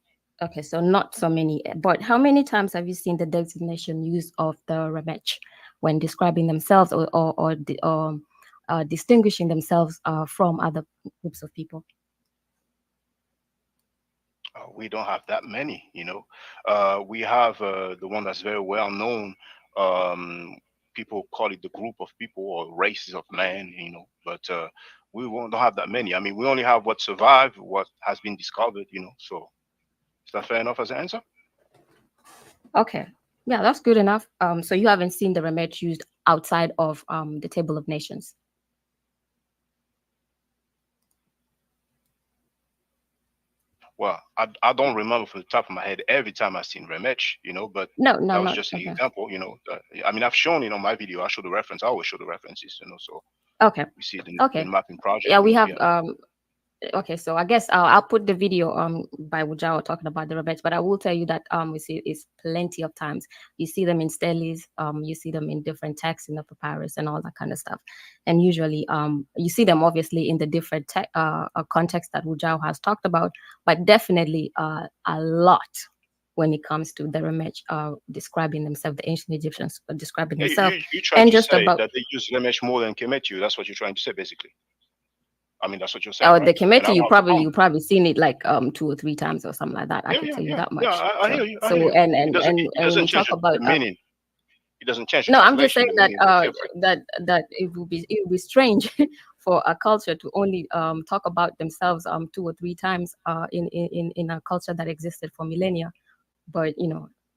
okay, so not so many, but how many times have you seen the designation use of the Ramech when describing themselves or distinguishing themselves from other groups of people? We don't have that many. We have the one that's very well known. Um, People call it the group of people or races of man. But we don't have that many. I mean, we only have what survived, what has been discovered. So is that fair enough as an answer? Okay, yeah, that's good enough. So you haven't seen the Ramech used outside of the Table of Nations? Well, I don't remember from the top of my head every time I've seen Remech, but No, no, that was not just an okay. example. I mean, I've shown it on my video. I show the reference. I always show the references. So Okay, we see the okay. mapping project. Yeah, we have Yeah. okay, so I guess I'll put the video by Wudjau talking about the rebates, but I will tell you that we see it's plenty of times you see them in steles, you see them in different texts in the papyrus and all that kind of stuff, and usually you see them obviously in the different context that Wudjau has talked about, but definitely a lot when it comes to the Remesh describing themselves, the ancient Egyptians describing Yeah, themselves, you trying and to just say about that they use Remesh more than Kemetu. That's what you're trying to say, basically. I mean, that's what you're saying, right? the And Kemetu, I'm not wrong. you probably seen it like 2 or 3 times or something like that. I Yeah, could yeah, tell you yeah, that yeah. much. I hear you. I hear So you. It and when doesn't we change talk about the meaning. It doesn't change the no, I'm just translation. saying The that meaning is different. that it would be strange for a culture to only talk about themselves 2 or 3 times in a culture that existed for millennia, but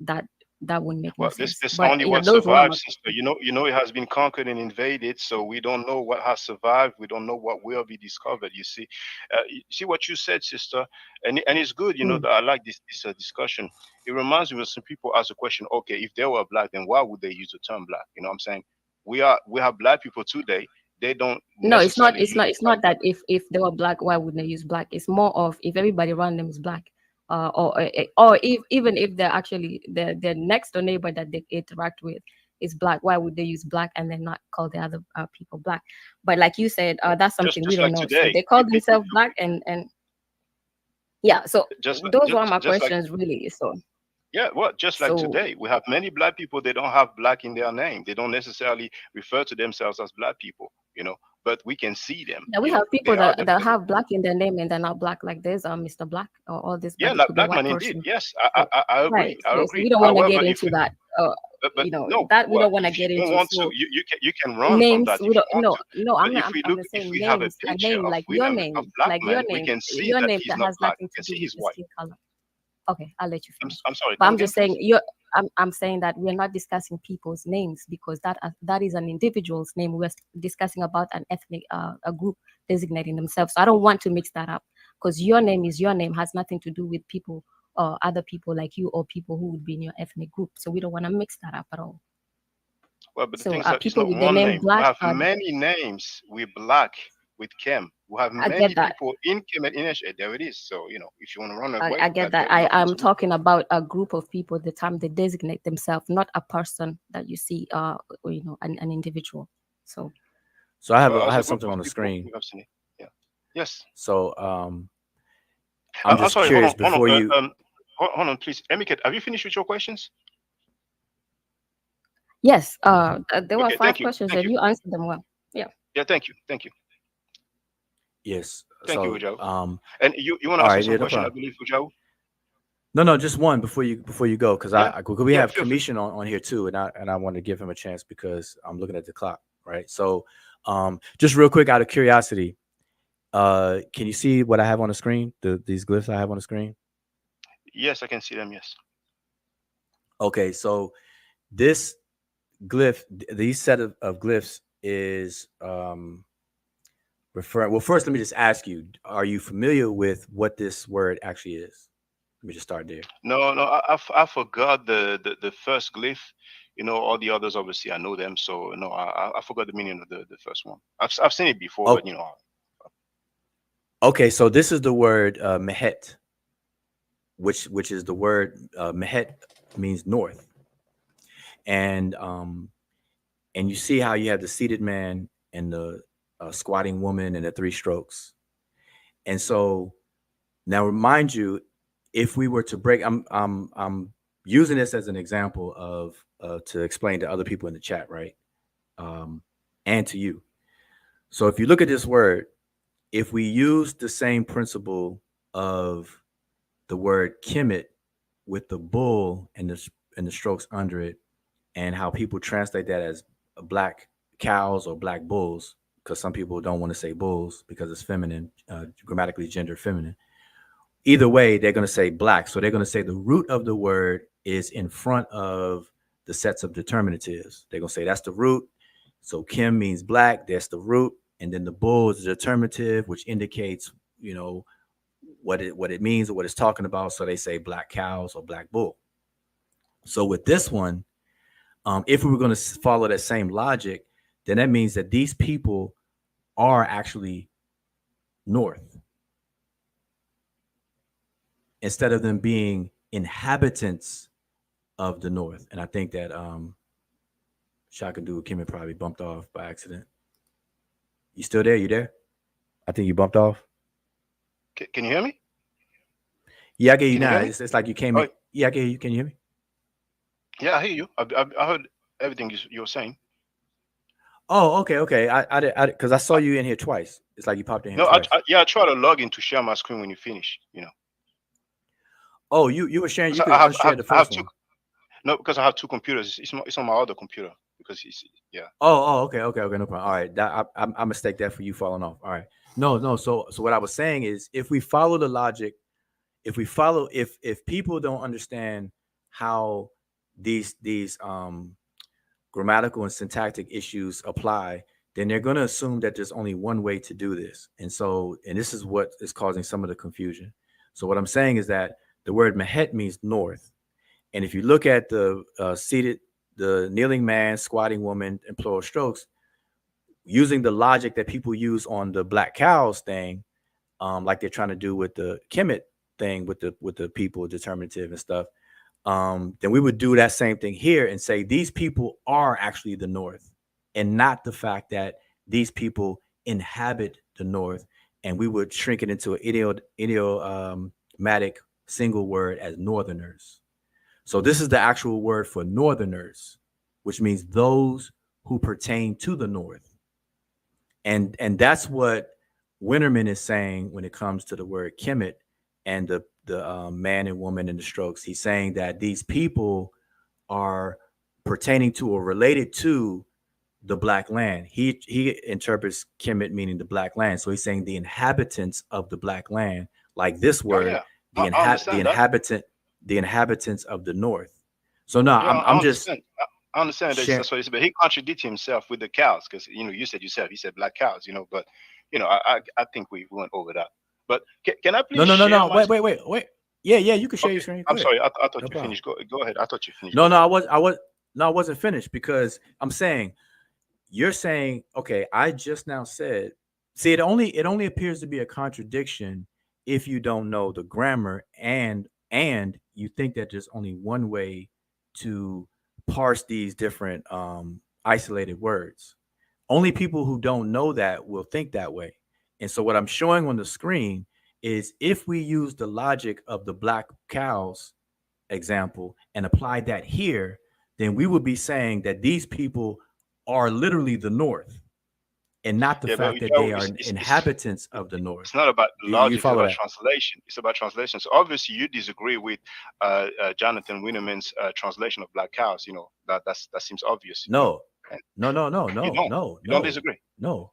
that that wouldn't make no Well, sense. this But only what those were my survives, sister. It has been conquered and invaded, so we don't know what has survived. We don't know what will be discovered. You see what you said, sister, and it's good. mm. That I like this discussion. It reminds me of some people ask the question, okay, if they were black, then why would they use the term black? You know what I'm saying? We have black people today. They don't No, necessarily use it's the term not black. that if they were black, why wouldn't they use black? It's more of if everybody around them is black, or if even if they're actually their next door neighbor that they interact with is black, why would they use black and then not call the other people black? But like you said, that's Just something we just don't like know. So today, they call themselves black, and yeah. So those were my just like questions really. yeah, well, just like So today, we have many black people. They don't have black in their name. They don't necessarily refer to themselves as black people, but we can see them. yeah, we have They people are that definitely. have black in their name and they're not black, like there's Mr. Black or all this, Yeah, but it like could be a black man white indeed. person. Yes, So I right, agree. I so agree. we don't want to get However, if into we, that. but no, That we well, don't want to if you get don't into. want to, So you can run from names, that we if you don't. want No, to. no, But if I'm we just if saying we have a names. A picture name of like your women with a name, black man, we can see your that name he's that not has black. nothing We to can do see with he's the white. skin color. Okay, I'll let you I'm, finish. I'm sorry. But Come I'm again, just saying please. I'm saying that we're not discussing people's names because that is an individual's name. We're discussing about an ethnic a group designating themselves. So I don't want to mix that up because your name is your name, has nothing to do with people or other people like you or people who would be in your ethnic group. So we don't want to mix that up at all. Well, but the So thing is that it's people not with the one name name. We Black, have many names with black with Kem. We have I get many that. people in Kem and Inesh. There it is. So if you want to run away I from get that, that. there's nothing I'm to do. talking about a group of people, the time they designate themselves, not a person that you see, an individual. So So I Well, as have a group something of on the people, screen. we have seen it. Yeah. Yes. So I'm I'm just sorry. Hold curious on. Hold on. before you. Hold on, please. Emiket, have you finished with your questions? yes, there were Okay. five Thank you. questions Thank and you. you answered them well. Yeah. Yeah. Thank you. Thank you. Yes. Thank you, So Ujao. And you want to all ask me right, some yeah, no question, I problem. believe, Ujao? No, just one before you go, because Yeah. we Yeah. have Feel free. commission on here too, and I want to give him a chance because I'm looking at the clock, right? So, just real quick, out of curiosity, can you see what I have on the screen? These glyphs I have on the screen. Yes, I can see them. Yes. Okay, so this glyph, these set of glyphs is referring. Well, first, let me just ask you: are you familiar with what this word actually is? Let me just start there. No, no. I forgot the first glyph. All the others obviously I know them. So no, I forgot the meaning of the first one. I've seen it before, but Oh, okay. So this is the word mehet, which is the word mehet means north, and and you see how you have the seated man and the squatting woman and the three strokes, and so now remind you, if we were to break, I'm using this as an example of to explain to other people in the chat, right, and to you. So if you look at this word, if we use the same principle of the word kemet with the bull and the strokes under it, and how people translate that as black cows or black bulls, because some people don't want to say bulls because it's feminine, grammatically gender feminine. Either way, they're going to say black. So they're going to say the root of the word is in front of the sets of determinatives. They're going to say that's the root. So Kim means black. That's the root. And then the bull is the determinative, which indicates, what it means or what it's talking about. So they say black cows or black bull. So with this one, if we were going to follow that same logic, then that means that these people are actually north. instead of them being inhabitants of the North. And I think that Shaka-Ndugu-KMT probably bumped off by accident. You still there? You there? I think you bumped off. Can you hear me? Yeah, I get you Can you now. hear me? It's like you came in. Oh, Yeah, I get you. Can you hear me? yeah, I hear you. I heard everything you were saying. Oh, okay. I did because I saw you in here twice. It's like you popped in here No, twice. I try to log in to share my screen when you finish. Oh, you were sharing. You So could unshare the I have first two. one. No, because I have two computers. It's on my other computer because it's yeah. Okay. No problem. All right, that I mistake that for you falling off. All right, no. So what I was saying is, if we follow the logic, if people don't understand how these grammatical and syntactic issues apply, then they're going to assume that there's only one way to do this, and this is what is causing some of the confusion. So what I'm saying is that the word mehet means north, and if you look at the the kneeling man, squatting woman, and plural strokes, using the logic that people use on the black cows thing, like they're trying to do with the Kemet thing with the people determinative and stuff, then we would do that same thing here and say these people are actually the North, and not the fact that these people inhabit the North, and we would shrink it into an idiomatic single word as Northerners. So this is the actual word for Northerners, which means those who pertain to the North. And that's what Winterman is saying when it comes to the word Kemet and the man and woman in the strokes. He's saying that these people are pertaining to or related to the black land. He interprets Kemet meaning the black land. So he's saying the inhabitants of the black land, like this Oh word, yeah, I understand that. the inhabitants of the North. So no, Yeah, I I'm just understand. I understand sharing. that's what he said, but he contradicted himself with the cows because you said yourself he said black cows, but I think we went over that. But can I please share No. my screen? Wait. Yeah. You can share your Okay, screen. Go I'm ahead. sorry. I thought No you problem. finished. Go ahead. I thought you finished. No, Go no, ahead. I wasn't finished because I'm saying you're saying, okay, I just now said, see, it only appears to be a contradiction if you don't know the grammar and you think that there's only one way to parse these different isolated words. Only people who don't know that will think that way. And so what I'm showing on the screen is if we use the logic of the black cows example and apply that here, then we would be saying that these people are literally the North and not the Yeah, but fact that they are it's inhabitants of the North. it's not about You logic. It's follow about that? translation. It's about translation. So obviously you disagree with Jonathan Winterman's translation of black cows. That seems obvious. No, And no, no, no, you no, don't no, you don't no, disagree. no.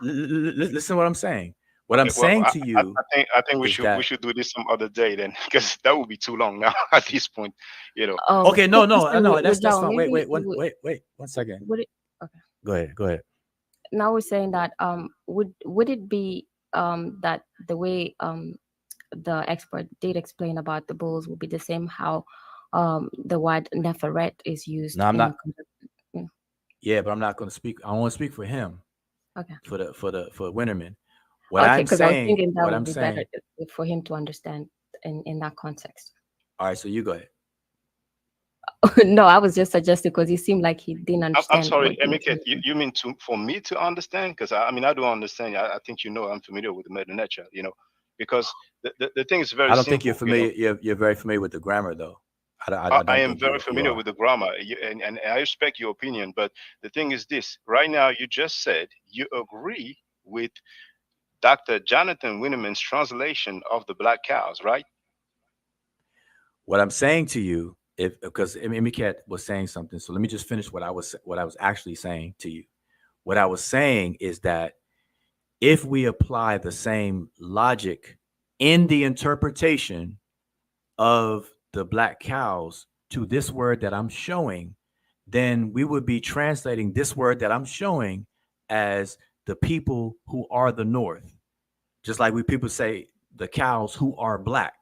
Listen to what I'm saying. What I'm Okay, well, saying to you I think we is should that do this some other day then, because that would be too long now at this point. You know. okay. No, no, Mr. no. That's Wudjau, fine. maybe Wait. 1 second. would it okay. Go ahead. Now we're saying that would it be that the way the expert did explain about the bulls will be the same how the word Neferet is used No, I'm in not. you know, Yeah, but I'm not going to speak. I want to speak for him, okay. for Winterman. Okay, because I was thinking that What would I'm be better saying. for him to understand in that context. All right, so you go ahead. No, I was just suggesting because he seemed like he didn't I'm understand what sorry, you were Emiket. You, saying. you mean for me to understand? Because I mean I don't understand. I think I'm familiar with the meta nature. Because the thing is very I don't think you're simple. familiar. You're very familiar with the grammar, though. I I don't am think very you familiar are. with the grammar, and I respect your opinion. But the thing is this: right now, you just said you agree with Dr. Jonathan Winneman's translation of the black cows, right? What I'm saying to you, if because Imiket was saying something, so let me just finish what I was actually saying to you. What I was saying is that if we apply the same logic in the interpretation of the black cows to this word that I'm showing, then we would be translating this word that I'm showing as the people who are the North. Just like we people say the cows who are black.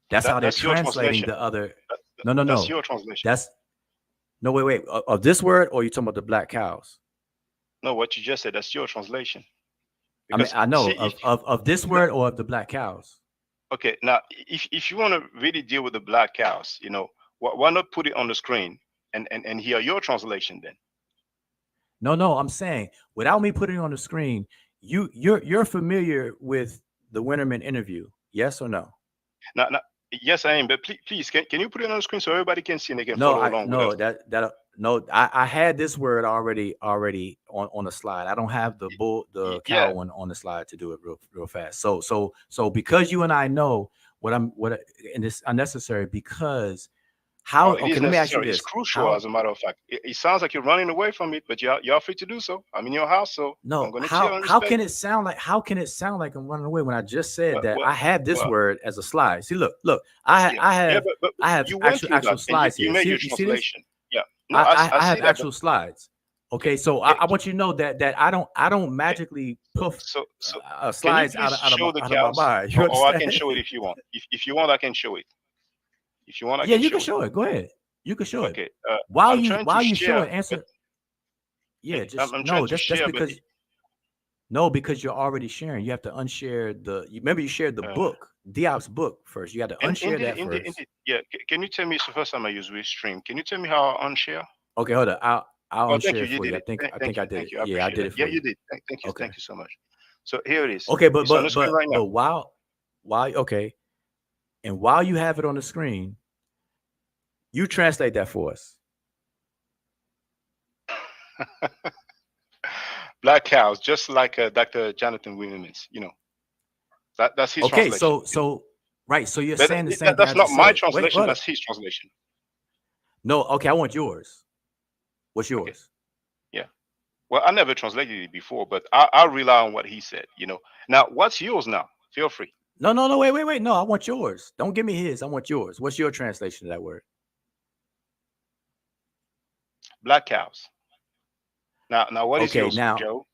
That's how they're That's your translating translation. the other. That, that's No. your translation. That's no wait. Of this word, or you talking about the black cows? No, what you just said, that's your translation. I mean, Because I know see, of this no, word or of the black cows. Okay, now if you want to really deal with the black cows, why not put it on the screen and hear your translation then? No, I'm saying without me putting it on the screen, you're familiar with the Winterman interview, yes or no? Now, yes, I am, but please, can you put it on the screen so everybody can see and they can No, follow I along with us? no that no. I had this word already on the slide. I don't have the Yeah. cow one on the slide to do it real fast. So because you and I know and it's unnecessary because how Oh, it okay, is let me ask you necessary. It's this. crucial, How as a matter of fact. It sounds like you're running away from it, but you're free to do so. I'm in your house, so I'm no, going to chill how and how respect. can it sound like I'm running away when I just said Well, that well, I have this well, word as a slide? See, look, I ha- yeah, I yeah, have but I have you went actual through that and you, slides you here. made See your you see this? translation. Yeah, no, I I have see that, but actual slides. Okay, so okay, I want you to know that I don't okay. magically poof So can you slides please out of show the my cows, mind. You or I can understand? show it if you want. If you want, I can show it. If you want, I Yeah, can you can show it. show it. Go ahead. You can show it. Okay. While I'm you trying to while you show share, it, but answer. Yeah, I'm, just I'm trying no. to That's share, but because no, because you're already sharing. You have to unshare you remember you shared the uh, book, Diop's book first. You got to unshare indeed, that first. yeah. Can you tell me? It's the first time I use Restream. Can you tell me how I unshare? Okay, hold on. I'll Oh, thank unshare you. it You for did you. it. I Thank think I you. did Thank it. you. I Yeah, I appreciate did that. it Yeah, for you you. did. Thank you. Okay. Thank you so much. So here it is. Okay, It's on the screen right now. while okay, and while you have it on the screen, you translate that for us. Black cows, just like Dr. Jonathan Williams. That's his Okay, translation. so right, so you're But saying the same thing I that's not just my said. Wait, translation. hold up. That's his translation. No, okay, I want yours. What's Okay. yours? Yeah. Well, I never translated it before, but I rely on what he said. Now, what's yours now? Feel free. No, wait. No, I want yours. Don't give me his. I want yours. What's your translation of that word? Black cows. Now, what is Okay, yours, now, Joe?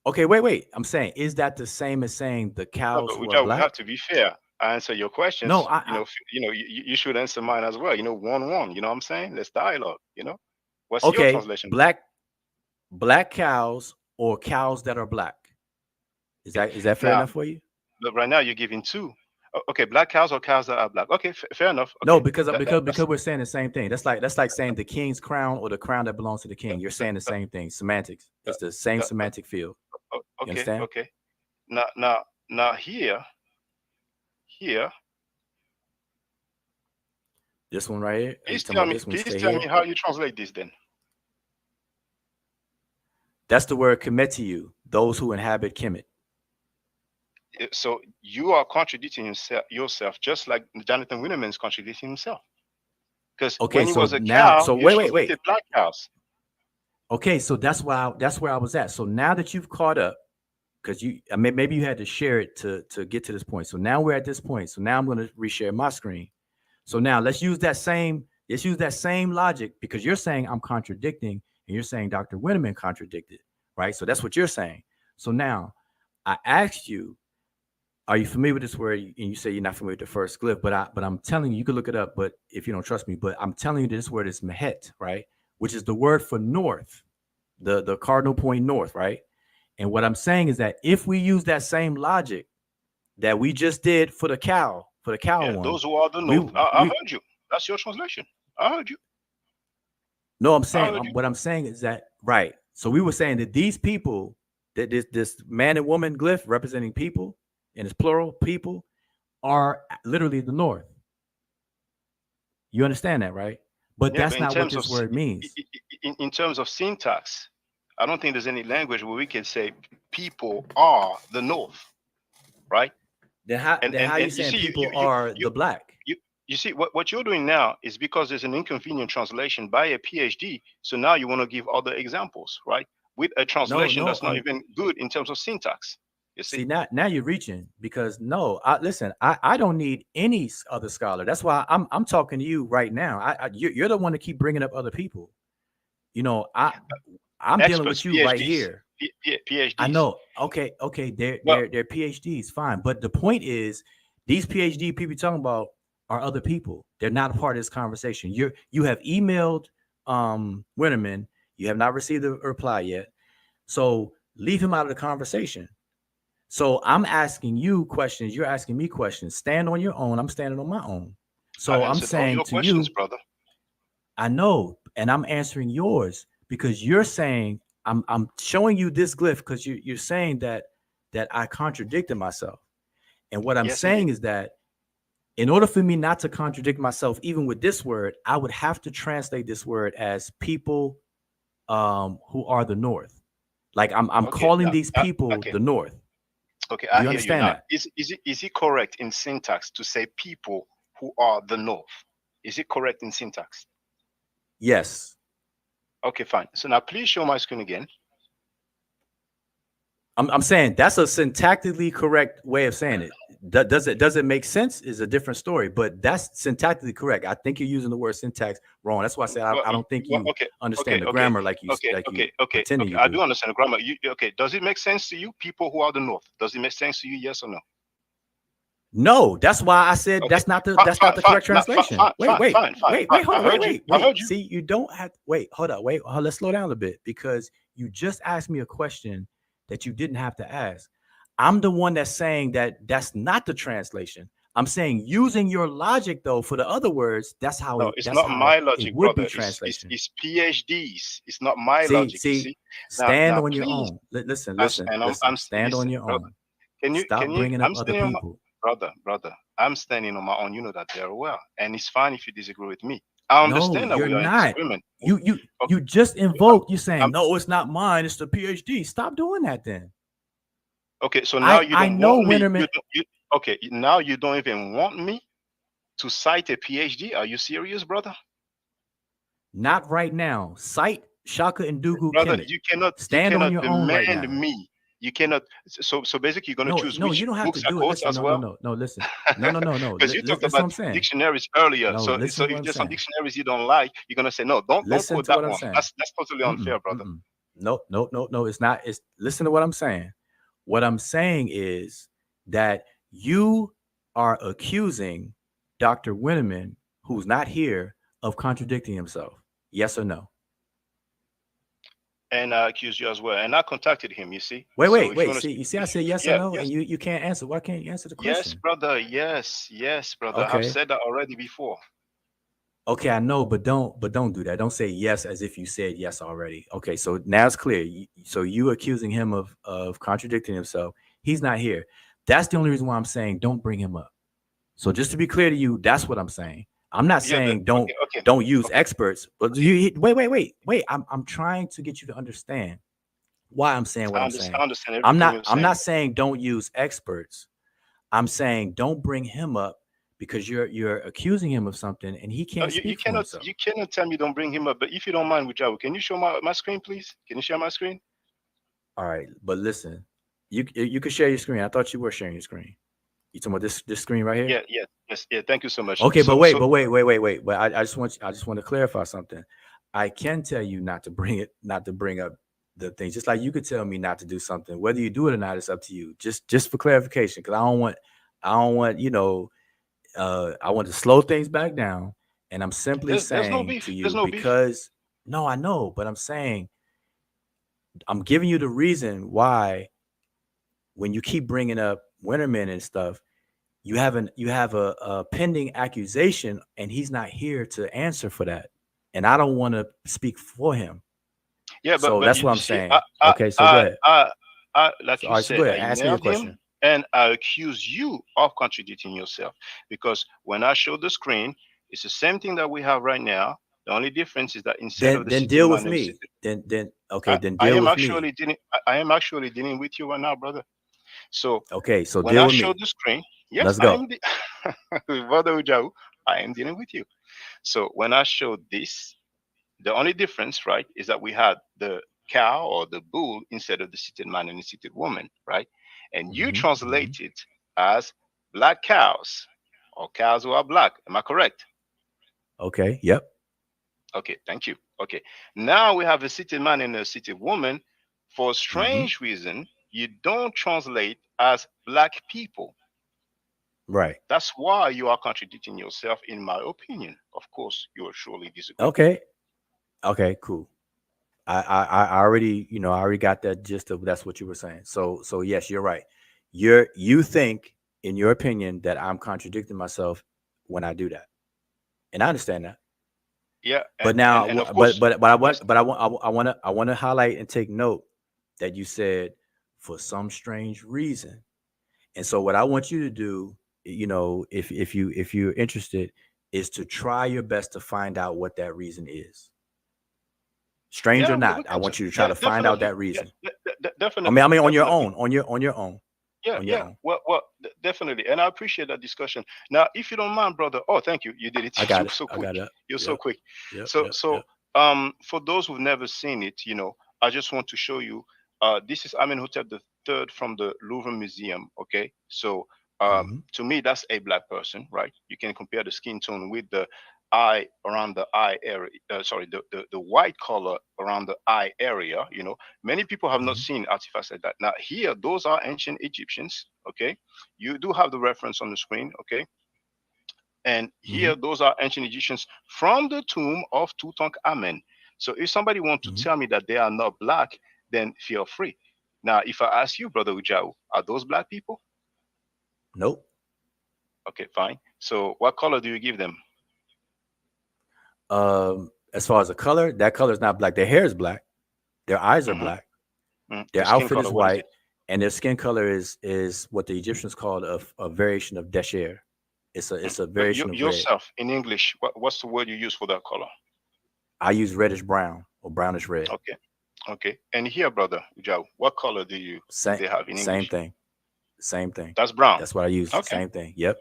okay, wait. I'm saying, is that the same as saying the No, cows but who are Joe, we have black? to be fair. I answer your No, questions. You should answer mine as well. 1-1. You know what I'm saying? Let's dialogue. What's your okay, translation? black cows or cows that are black. Is that fair Now, enough for you? but right now you're giving two. Okay, black cows or cows that are black. Okay, fair enough. No, Okay, because that's we're saying the same thing. That's like saying the king's crown or the crown that belongs to the king. You're saying the same thing. Semantics. uh, It's the same uh, uh, semantic field. You okay, understand? okay. Now here. This one right here. Are you talking about this one? Please Stay tell me here. how you translate this then. That's the word Kemetiu, those who inhabit Kemet. So you are contradicting yourself, just like Jonathan Winterman is contradicting himself. Because Okay, when he so was a now, cow, so you wait. translated black cows. Okay, so that's where I was at. So now that you've caught up, because maybe you had to share it to get to this point. So now we're at this point. So now I'm going to reshare my screen. So now let's use that same logic because you're saying I'm contradicting and you're saying Dr. Winterman contradicted, right? So that's what you're saying. So now I asked you, are you familiar with this word? And you say you're not familiar with the first glyph, but I'm telling you, you can look it up, but if you don't trust me, but I'm telling you this word is mehet, right? Which is the word for north, the cardinal point north, right? And what I'm saying is that if we use that same logic that we just did for the cow Yeah, one, those who are the we north. I we heard you. That's your translation. I heard you. no, I'm I saying heard you. what I'm saying is that right. So we were saying that these people, that this man and woman glyph representing people, and it's plural people, are literally the north. You understand that, right? But Yeah, but that's not what this word means. in terms of syntax, I don't think there's any language where we can say people are the north, right? Then how And you you saying see, people are you the black? you you see what you're doing now is because there's an inconvenient translation by a PhD. So now you want to give other examples, right? With a No, translation no. that's not even good in terms of syntax. You see? See, now you're reaching because no, listen, I don't need any other scholar. That's why I'm talking to you right now. You're the one to keep bringing up other people. You know, I'm dealing Experts, with you right PhDs, here. I PhDs. know. Okay. They're Well, they're they're PhDs, fine. But the point is, these PhD people you're talking about are other people. They're not a part of this conversation. You have emailed Winterman. You have not received a reply yet. So leave him out of the conversation. So I'm asking you questions. You're asking me questions. Stand on your own. I'm standing on my own. I So I'm answered all saying your to questions, you, brother. I know, and I'm answering yours because you're saying I'm showing you this glyph because you're saying that I contradicted myself. And what I'm Yes, indeed. saying is that in order for me not to contradict myself, even with this word, I would have to translate this word as people who are the North. Like I'm Okay, calling these people okay, the North. okay. Do I you hear you understand now. that? Is it correct in syntax to say people who are the North? Is it correct in syntax? Yes. Okay, fine. So now please show my screen again. I'm saying that's a syntactically correct way of saying it. Does it make sense? Is a different story, but that's syntactically correct. I think you're using the word syntax wrong. That's why I said I don't think you Okay, understand okay, the okay, grammar like you okay, like you okay, okay, pretending okay. you I do. do understand the grammar. Okay, does it make sense to you? People who are the North. Does it make sense to you? Yes or no? No, that's why I said Okay, that's not the fine, correct not, translation. Wait, wait, fine, wait, fine. wait, hold I on, wait, heard you. wait, I heard wait. you. See, you don't have wait, hold up, wait, let's slow down a bit because you just asked me a question that you didn't have to ask. I'm the one that's saying that that's not the translation. I'm saying using your logic though for the other words, No, it's that's not how my it logic, would be brother. It's translation. it's PhDs. It's not my See, logic. You see, see. stand Now, on your please. own. Listen, And listen. I'm Stand on listen, your brother. own. Can Stop you? bringing up I'm other standing on my people. brother. I'm standing on my own. You know that very well, and it's fine if you disagree with me. I No, understand that you're we are in not. disagreement. You Okay, just I'm, invoked. You saying I'm no, it's not mine. It's the PhD. Stop doing that. Then okay. So now you I don't want know me. You Winterman. don't. You okay? Now you don't even want me to cite a PhD. Are you serious, brother? Not right now. Cite Shaka and Dugu Brother, Kemet. you Stand on cannot your own right demand now. me. You cannot. So basically, you're gonna No, choose no, which you don't have to books I do it. quote Listen, as no, no, well. no, no. Listen, no, no, no, no. Because you talked Listen, what about I'm saying. dictionaries earlier. No, So listen to what if I'm there's some saying. dictionaries you don't like, you're gonna say no. Don't Listen quote to that what I'm one. saying. That's totally Mm-mm, unfair, brother. mm-mm. No, no, no, no. It's not. It's listen to what I'm saying. What I'm saying is that you are accusing Dr. Winneman, who's not here, of contradicting himself. Yes or no? And I accuse you as well. And I contacted him. You see. Wait, So wait, if you wait. want to See, speak, you see, I if you, said yes or yeah, no, and yes, you can't answer. Why can't you answer the yes, question? brother. Yes, brother. I've Okay. said that already before. Okay, I know, but don't do that. Don't say yes as if you said yes already. Okay, so now it's clear. So you accusing him of contradicting himself. He's not here. That's the only reason why I'm saying don't bring him up. So just to be clear to you, that's what I'm saying. I'm not Yeah. saying Okay. Okay. don't use Okay. experts, but Okay. wait. I'm trying to get you to understand why I'm saying what I'm I saying. understand everything you're I'm saying. not saying don't use experts. I'm saying don't bring him up because you're accusing him of something and he No, can't speak for himself. you cannot tell me don't bring him up. But if you don't mind, Wudjau, can you show my screen, please? Can you share my screen? All right, but listen, you can share your screen. I thought you were sharing your screen. You talking about this screen right here? Yeah, yeah, yes, yeah. Thank you so much. Okay, but wait. But I just want to clarify something. I can tell you not to bring up the things. Just like you could tell me not to do something. Whether you do it or not, it's up to you. Just for clarification, because I don't want I want to slow things back down. And I'm simply there's no saying beef. to There's you no beef. because no, I know, but I'm saying I'm giving you the reason why when you keep bringing up Winterman and stuff, you have a pending accusation, and he's not here to answer for that. And I don't want to speak for him. Yeah, So but that's what you I'm see, saying. Okay, so go ahead. like So you all right, so go said, ahead. I Ask me your emailed him question. and I accuse you of contradicting yourself because when I showed the screen, it's the same thing that we have right now. The only difference is that instead of the Then sitting deal with man and the me. sitting, Then okay, then I deal am with me. actually dealing. I am actually dealing with you right now, brother. So Okay, so when deal I with showed me. the screen, yes, Let's I go. am brother Wudjau, I am dealing with you. So when I showed this, the only difference, right, is that we had the cow or the bull instead of the seated man and the seated woman, right? And you Hmm. translate it as black cows or cows who are black. Am I correct? Okay. Yep. Okay, thank you. Okay, now we have a seated man and a seated woman. For a Hmm. strange reason, you don't translate as black people. Right. That's why you are contradicting yourself, in my opinion. Of course, you will surely disagree. Okay. Okay. Cool. I already I already got that gist of that's what you were saying. So yes, you're right. you think, in your opinion, that I'm contradicting myself when I do that, and I understand that. Yeah, But and now, of course, but I yes, want, I want to highlight and take note that you said for some strange reason. And so what I want you to do, if you're interested, is to try your best to find out what that reason is. Strange yeah, or we not, I can, want you to try yeah, to find out definitely, that yeah, reason. definitely, I mean on your definitely. own, Yeah, on your yeah. own. Well, definitely, and I appreciate that discussion. Now, if you don't mind, brother. Oh, thank you. You did it. I got You it. so I quick. got it. You're so Yep. quick. Yep. So, Yep. so, Yep. for those who've never seen it, I just want to show you. This is Amenhotep the third from the Louvre Museum. Okay, so Mm-hmm. to me, that's a black person, right? You can compare the skin tone with the eye around the eye area. Sorry, the white color around the eye area. Many people have not Mm-hmm. seen artifacts like that. Now, here, those are ancient Egyptians. Okay, you do have the reference on the screen. Okay, and Mm-hmm. here, those are ancient Egyptians from the tomb of Tutankhamen. So, if somebody wants to Mm-hmm. tell me that they are not black, then feel free. Now, if I ask you, brother Wudjau, are those black people? Nope. Okay, fine. So, what color do you give them? As far as the color, that color is not black. Their hair is black. Their eyes are Hmm. black. The Their skin outfit color, is what is white, it? and their skin color is what the Egyptians called a variation of desher. It's a But variation of red. yourself in English, what's the word you use for that color? I use reddish brown or brownish red. Okay, okay. And here, brother Wudjau, what color do Same they have in same English? thing. Same thing. That's brown. That's what I use. Okay, Same thing. Yep.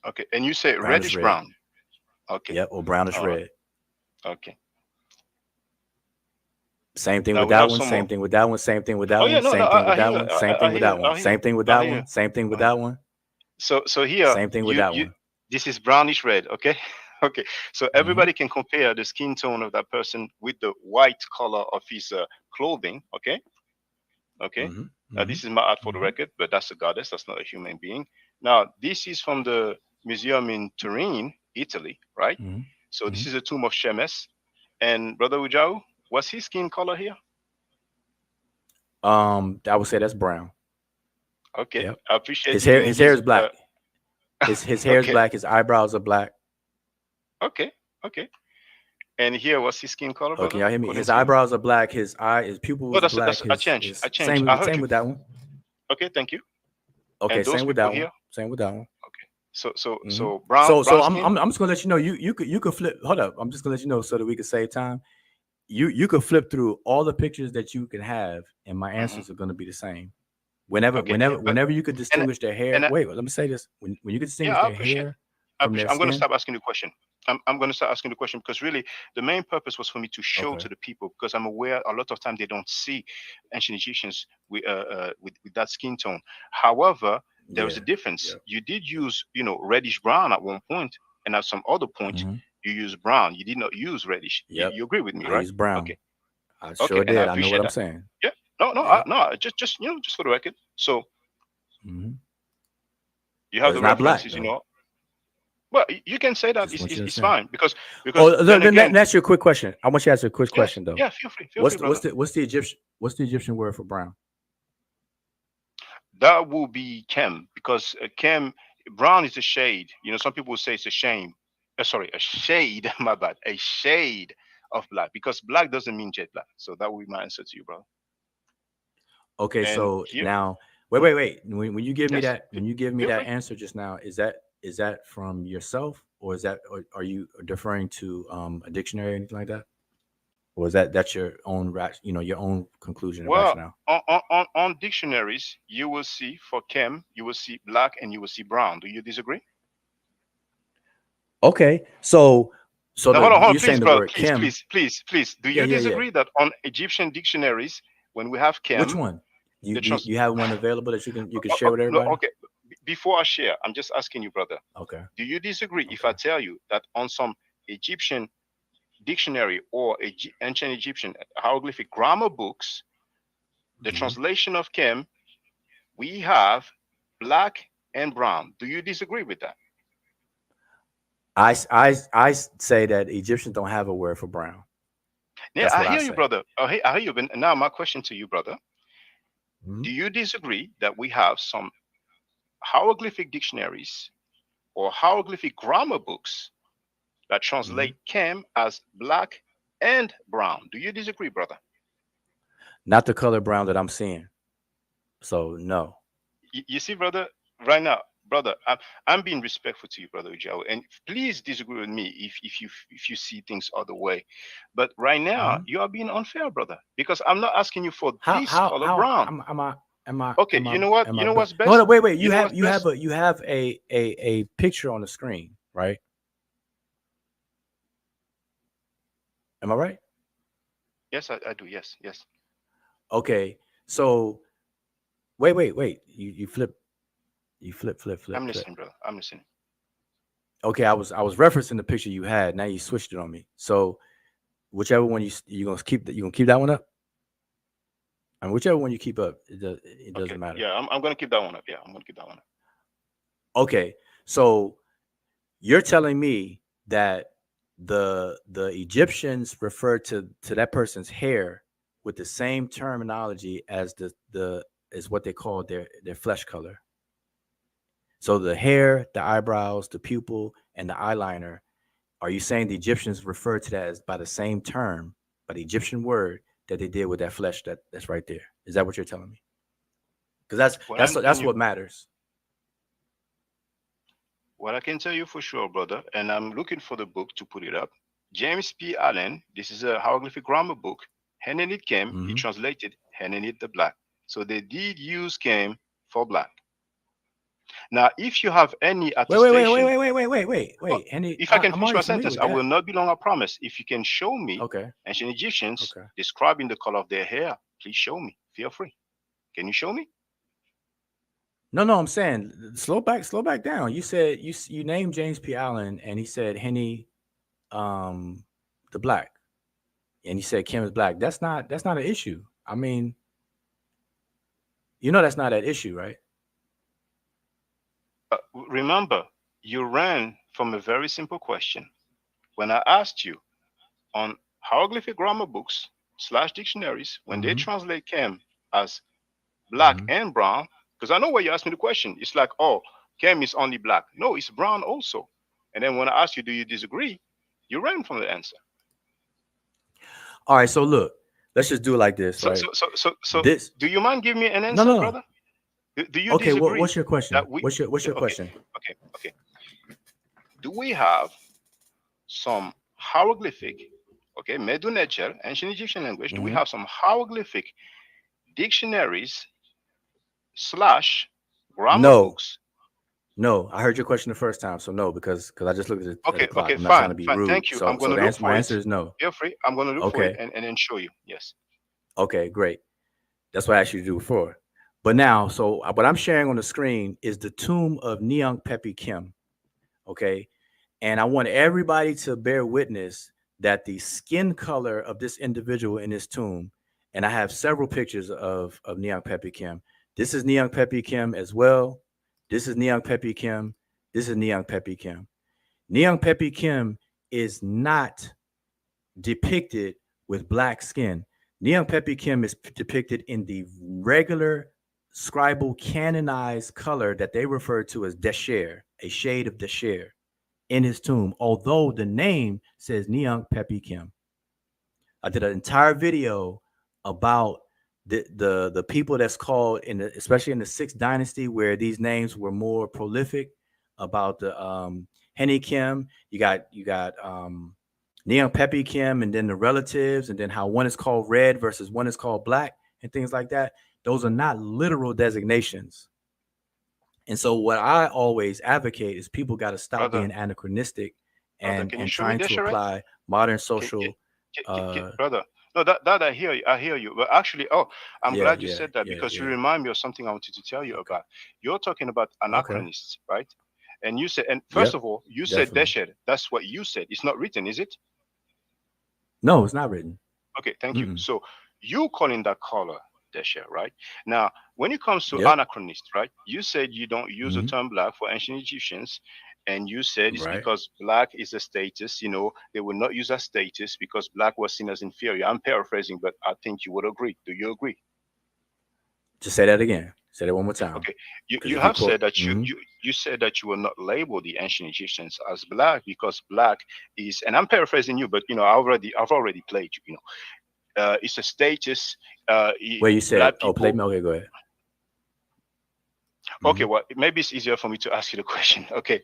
okay. And you say Brownish reddish red. brown. Okay, Yep. Or brownish all right. red. Okay. Same thing Now with we that have one. some more. Same thing with that one. Same thing with that Oh yeah, one. no, no. Same thing with I that hear, one. Same thing I with hear, that one. I hear, Same thing with I that hear. one. Same thing with I hear. that one. So here Same thing with that you one. this is brownish red, okay? Okay. So Mm-hmm. everybody can compare the skin tone of that person with the white color of his clothing, okay? Okay. Mm-hmm. Now Mm-hmm. this is my art for the Mm-hmm. record, but that's a goddess. That's not a human being. Now this is from the museum in Turin, Italy, right? So Mm-hmm. this is a tomb of Shemes. And Brother Wudjau, what's his skin color here? I would say that's brown. Okay, Yep. I appreciate you doing His hair his. is black. His hair is Okay, black. His eyebrows are black. okay, okay. And here, what's his skin color, Oh, can brother? y'all hear me? According His to you? eyebrows are black. His pupil Oh, is black. that's a change. His I change. I heard same you. with that one. Okay, thank you. Okay, And those same with people that one. here. Same with that one. Okay. So Hmm. brown skin. I'm just gonna let you know you could flip. Hold up, I'm just gonna let you know so that we can save time. You could flip through all the pictures that you can have, and my Hmm. answers are gonna be the same. Okay, but Whenever you could and distinguish their hair. and Wait, let me say this. When you could yeah, distinguish I their appreciate. hair from their I'm going to skin. stop asking the question. I'm going to start asking the question because really the main purpose was for me to show Okay. to the people because I'm aware a lot of time they don't see ancient Egyptians with that skin tone. However, there is Yeah. a difference. Yep. You did use reddish brown at one point, and at some other point Hmm. you use brown. You did not use reddish. Yep. You agree with me, I right? use brown. Okay, I okay, sure and I did. I know what appreciate I'm that. saying. Yeah, no, no, Yep. no. Just just for the record. So Hmm. you But have it's the not black references. though. Well, you can say that Just want you to it's understand. fine because Oh, then let again, me ask you a quick question. I want you to ask you a quick yes, question though. yeah, feel free, brother. What's the Egyptian word for brown? That will be Kem because Kem brown is a shade. Some people will say it's a shame. Sorry, a shade. My bad. A shade of black because black doesn't mean jet black. So that will be my answer to you, bro. Okay, And so here, now mhm, wait. When you give me yes, that when you give me feel that free. answer just now, is that from yourself or or are you deferring to a dictionary or anything like that? Or is that's your own your own conclusion and Well, rationale? on dictionaries, you will see for Kem, you will see black and you will see brown. Do you disagree? Okay, so Now, the hold on, you're please, saying the brother. word Please, Kim. please, please, please. Do Yeah, you yeah, yeah. disagree that on Egyptian dictionaries, when we have Which Kem, one? the trans You have one available that you can share with no, everybody? okay. Before I share, I'm just asking you, brother. Okay. Do you disagree if I Okay. tell you that on some Egyptian dictionary or ancient Egyptian hieroglyphic grammar books, the Hmm. translation of Kem, we have black and brown? Do you disagree with that? I say that Egyptians don't have a word for brown. Yeah, That's I what I hear you, say. brother. I hear you. But now my question to you, brother: Mhm. do you disagree that we have some hieroglyphic dictionaries or hieroglyphic grammar books that Hmm. translate Cam as black and brown. Do you disagree, brother? Not the color brown that I'm seeing. So no. You see, brother, right now, brother, I'm being respectful to you, brother Ujao, and please disagree with me if you see things other way. But right now, Hmm. you are being unfair, brother, because I'm not asking you for How this how color how brown. am I am I Okay, am I you know what? am You I? know what's No, best? no, wait. You know what's best? You have a picture on the screen, right? Am I right? Yes, I do. Yes, yes. Okay. So wait. You I'm flip. listening, brother. I'm listening. Okay, I was referencing the picture you had. Now you switched it on me. So whichever one you gonna keep that, you gonna keep that one up, and whichever one you keep up, it Okay, doesn't matter. yeah, I'm gonna keep that one up. Yeah, I'm gonna keep that one up. Okay, so you're telling me that the Egyptians referred to that person's hair with the same terminology as the is what they call their flesh color. So the hair, the eyebrows, the pupil, and the eyeliner. Are you saying the Egyptians referred to that as by the same term, by the Egyptian word that they did with that flesh that's right there? Is that what you're telling me? Because What I'm telling that's you, what matters. what I can tell you for sure, brother, and I'm looking for the book to put it up. James P. Allen, this is a hieroglyphic grammar book. Henenit came, he Hmm. translated Henenit the black. So they did use came for black. Now, if you have any attestation, oh, Henny, if I can I'm finish already my familiar sentence, with I will that. not be long, I promise. If you can show me Okay. ancient Egyptians Okay. describing the color of their hair, please show me. Feel free. Can you show me? No, I'm saying slow back down. You said you named James P. Allen, and he said Henny, um, the black, and he said Kim is black. That's not an issue. I mean, you know that's not an issue, right? Remember, you ran from a very simple question. When I asked you on hieroglyphic grammar books slash dictionaries, when they Mm-hmm. translate Kem as black Mm-hmm. and brown, because I know why you asked me the question. It's like, oh, Kem is only black. No, it's brown also. And then when I asked you, do you disagree? You ran from the answer. All right, so look, let's just do it like this, So, right? so, so, so, so, This do you mind giving me an no answer, no no. brother? Do you Okay, disagree what's your question? that we? What's your Okay, question? okay. Do we have some hieroglyphic, okay, Medu Neter, ancient Egyptian language? Do we Hmm. have some hieroglyphic dictionaries slash grammar No, books? no. I heard your question the first time, so no, because I just looked at the Okay, clock. okay, I'm not trying to fine, be fine. rude. Thank you. I'm So gonna look my for it. answer is no. Feel free. I'm gonna look for it Okay, and then show you. Yes. okay, great. That's what I asked you to do before. But now, so what I'm sharing on the screen is the tomb of Neong Pepi Kim. Okay, and I want everybody to bear witness that the skin color of this individual in this tomb, and I have several pictures of Neong Pepi Kim. This is Neong Pepi Kim as well. This is Neong Pepi Kim. This is Neong Pepi Kim. Neong Pepi Kim is not depicted with black skin. Neong Pepi Kim is depicted in the regular scribal canonized color that they refer to as desher, a shade of desher in his tomb, although the name says Neong Pepi Kim. I did an entire video about the people that's called in the, especially in the sixth dynasty where these names were more prolific, about the Henny Kim. You got Neon Peppy Kim, and then the relatives, and then how one is called red versus one is called black, and things like that. Those are not literal designations. And so what I always advocate is people got to stop Brother, being anachronistic brother, can you and show me trying to Deseret? apply modern Can, social brother. No, that I hear you. I hear you. But actually, oh, I'm glad you said that because you yeah. remind me of something I wanted to tell you Okay. about. You're talking about Okay. anachronists, right? And you said, and first Yep. of all, you said Definitely. Deshed. That's what you said. It's not written, is it? No, it's not written. Okay, thank you. Mm-mm. So you calling that color Deshed, right? Now, when it comes to Yep. anachronist, right? You said you don't use the Mm-hmm. term black for ancient Egyptians, and you said it's Right. because black is a status. They will not use that status because black was seen as inferior. I'm paraphrasing, but I think you would agree. Do you agree? Just say that again. Say that one more time. Okay, Because you if you have quote, said that you said that you will not label the ancient Egyptians as black because black is, and I'm paraphrasing you, but I've already played you. It's a status. where you said, Black oh, play people. me. Okay, go ahead. Okay, Mhm. well, maybe it's easier for me to ask you the question. Okay,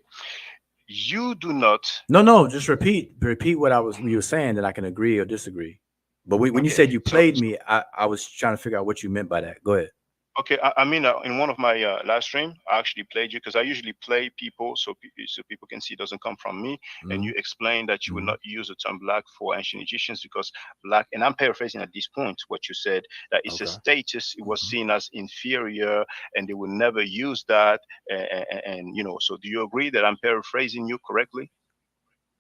you do not. No, no, just repeat what you were saying, that I can agree or disagree. But when you Okay, said you so played me, I was trying to figure out what you meant by that. Go ahead. okay, I mean, in one of my last stream, I actually played you because I usually play people so people can see it doesn't come from me. And Hmm. you explained that you would Hmm. not use the term black for ancient Egyptians because black, and I'm paraphrasing at this point what you said, that it's a Okay. status, it was Hmm. seen as inferior, and they would never use that. So do you agree that I'm paraphrasing you correctly?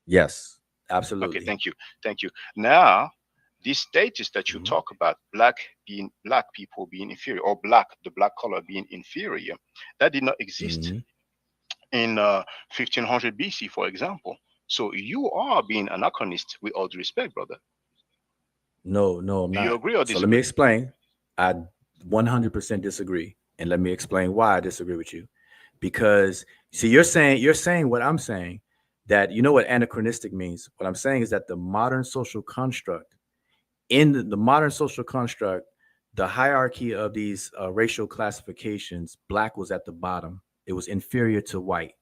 Yes, Okay, absolutely. thank you. Now, this status that you Hmm. talk about, black people being inferior, or the black color being inferior, that did not exist Hmm. in 1500 BC, for example. So you are being anachronist with all due respect, brother. No, no, I'm Do you not. agree or So let me disagree? explain. I 100% disagree, and let me explain why I disagree with you. Because see, you're saying what I'm saying, that you know what anachronistic means. What I'm saying is that the modern social construct, in the modern social construct, the hierarchy of these racial classifications, black was at the bottom. It was inferior to white.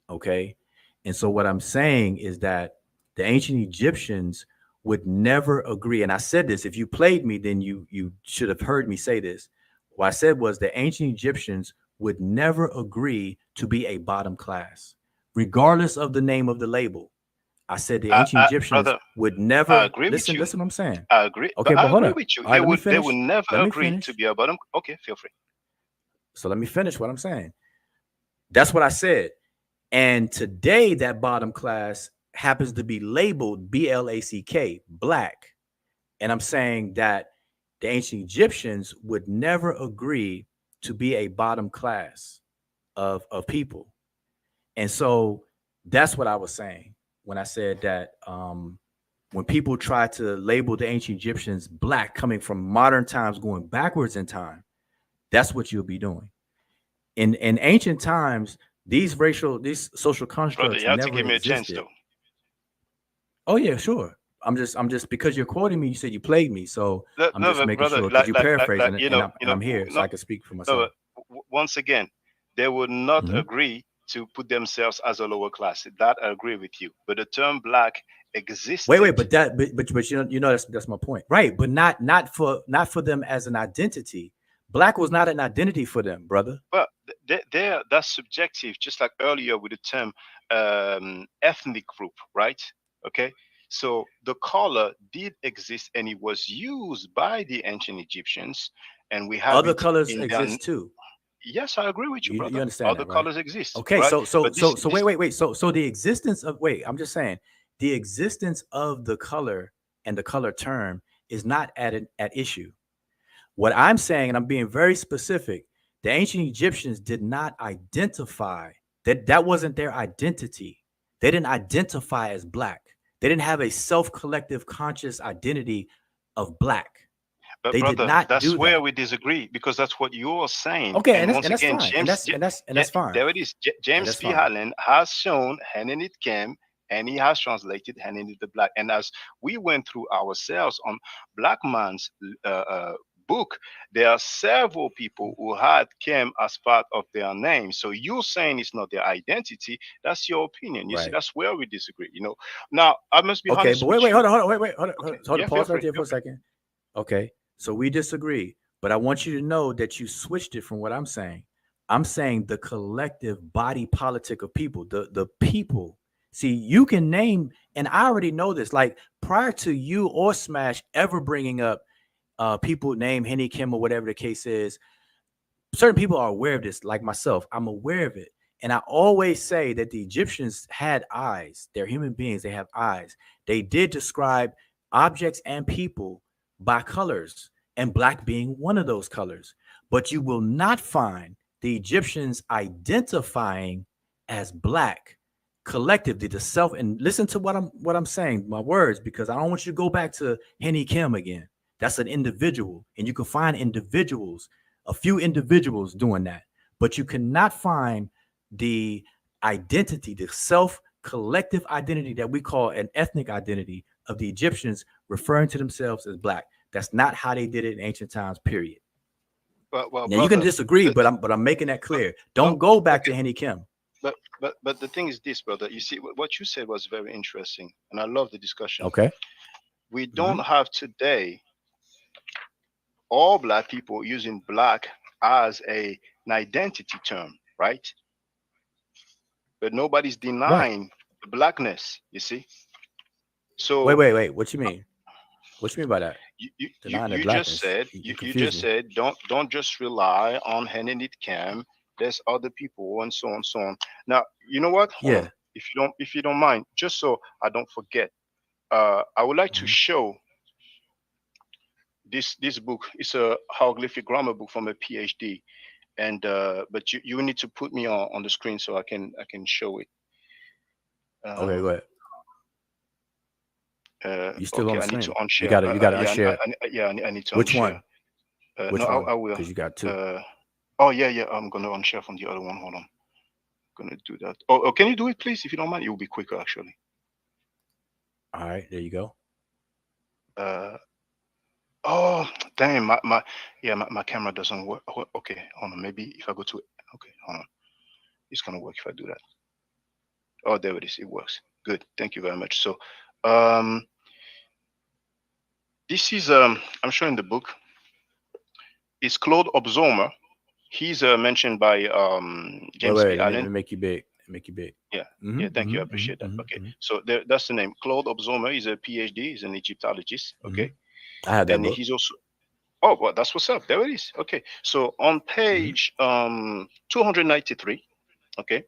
Okay. And so what I'm saying is that the ancient Egyptians would never agree. And I said this, if you played me, then you should have heard me say this. What I said was the ancient Egyptians would never agree to be a bottom class, regardless of the name of the label. I said the ancient Egyptians Brother, would I never agree with listen. you. Listen what I'm saying. I agree, Okay, but but I hold agree up. with you. All right, They let me would finish. never Let me agree to finish. be a bottom. Okay, feel free. So let me finish what I'm saying. That's what I said. And today, that bottom class happens to be labeled BLACK, black. And I'm saying that the ancient Egyptians would never agree to be a bottom class of people. And so that's what I was saying when I said that when people try to label the ancient Egyptians black, coming from modern times going backwards in time, that's what you'll be doing. In ancient times, these social Brother, constructs you have to never give me a chance existed. though. Oh yeah, sure. I'm just because you're quoting me. You said you played me, so No, I'm no, just making brother, sure because you paraphrase, like and I'm here so no, I can speak for no. myself. Once again, they would not Hmm. agree to put themselves as a lower class. That I agree with you. But the term black Wait, existed. but you know that's my point, right? But not for them as an identity. Black was not an identity for them, brother. Well, that's subjective, just like earlier with the term ethnic group, right? Okay. So the color did exist and it was used by the ancient Egyptians, and we have Other it colors in their. exist too. Yes, I agree with you, You brother. understand Other that, right? colors exist, Okay, right? so so But so this so this wait. So the existence of wait, I'm just saying the existence of the color and the color term is not at issue. What I'm saying, and I'm being very specific, the ancient Egyptians did not identify that wasn't their identity. They didn't identify as black. They didn't have a self-collective conscious identity of black. But They did brother, not that's do where that. we disagree because that's what you're saying. Okay, and And that's once and that's again, fine. And that's fine. there it is. And James that's P. fine. Allen has shown Hanenit Kem, and he has translated Hanenit the Black. And as we went through ourselves on Black Man's book, there are several people who had Kem as part of their name. So you're saying it's not their identity. That's your opinion. You see, Right. that's where we disagree. Now I must be Okay, honest but with wait, you. hold Okay, on, hold on, yeah, feel pause right free, there for feel a free. second. Okay, so we disagree, but I want you to know that you switched it from what I'm saying. I'm saying the collective body politic of people, the people. See, you can name, and I already know this. Like prior to you or Smash ever bringing up people name Henny Kim or whatever the case is, certain people are aware of this, like myself. I'm aware of it. And I always say that the Egyptians had eyes. They're human beings, they have eyes. They did describe objects and people by colors, and black being one of those colors. But you will not find the Egyptians identifying as black collectively, the self. And listen to what I'm saying, my words, because I don't want you to go back to Henny Kim again. That's an individual, and you can find individuals a few individuals doing that, but you cannot find the identity, the self collective identity that we call an ethnic identity of the Egyptians referring to themselves as black. That's not how they did it in ancient times, period. Well, Now you can brother, disagree, the, but I'm making that but, clear. no, Don't go back okay, to Henny Kim. but the thing is this, brother. You see, what you said was very interesting, and I love the discussion. Okay. We Mm-hmm. don't have today all black people using black as an identity term, right? But nobody's Right. denying the blackness. You see, Wait, so wait, wait. What you mean? What you mean by that? Denying their you just blackness. said You you confuse just me. said don't just rely on Henenit Cam. There's other people and so on so on. Now you know what? Hold on. Yeah. If you don't mind, just so I don't forget, I would like to Mm-hmm. show this book. It's a hieroglyphic grammar book from a PhD, and but you need to put me on the screen so I can show it. Okay, Um, go ahead. You still on okay, the I need to screen. You unshare. gotta you gotta Yeah, unshare. yeah, I need to Which unshare. one? No, Which one? I will. Because you got two. Uh, oh yeah, yeah. I'm gonna unshare from the other one. Hold on. Gonna do that. Oh, can you do it, please, if you don't mind? It will be quicker, actually. All right, there you go. Uh, oh, damn. My camera doesn't work. Oh, okay, hold on. Maybe if I go to it. Okay, hold on. It's gonna work if I do that. Oh, there it is. It works. Good. Thank you very much. So, um, this is I'm showing the book. It's Claude Obzomer. He's mentioned by Wait, James wait. P. Let me Allen. make you big. Make you big. Yeah, Mm-hmm, yeah. Thank mm-hmm, you. I mm-hmm, appreciate that. Okay, mm-hmm, so that's the name. Claude Obzomer is a PhD. He's an Egyptologist. mm-hmm. Okay, I have that and book. he's also. Oh, well, that's what's up. There it is. Okay, so on Mm-hmm, page 293. Okay,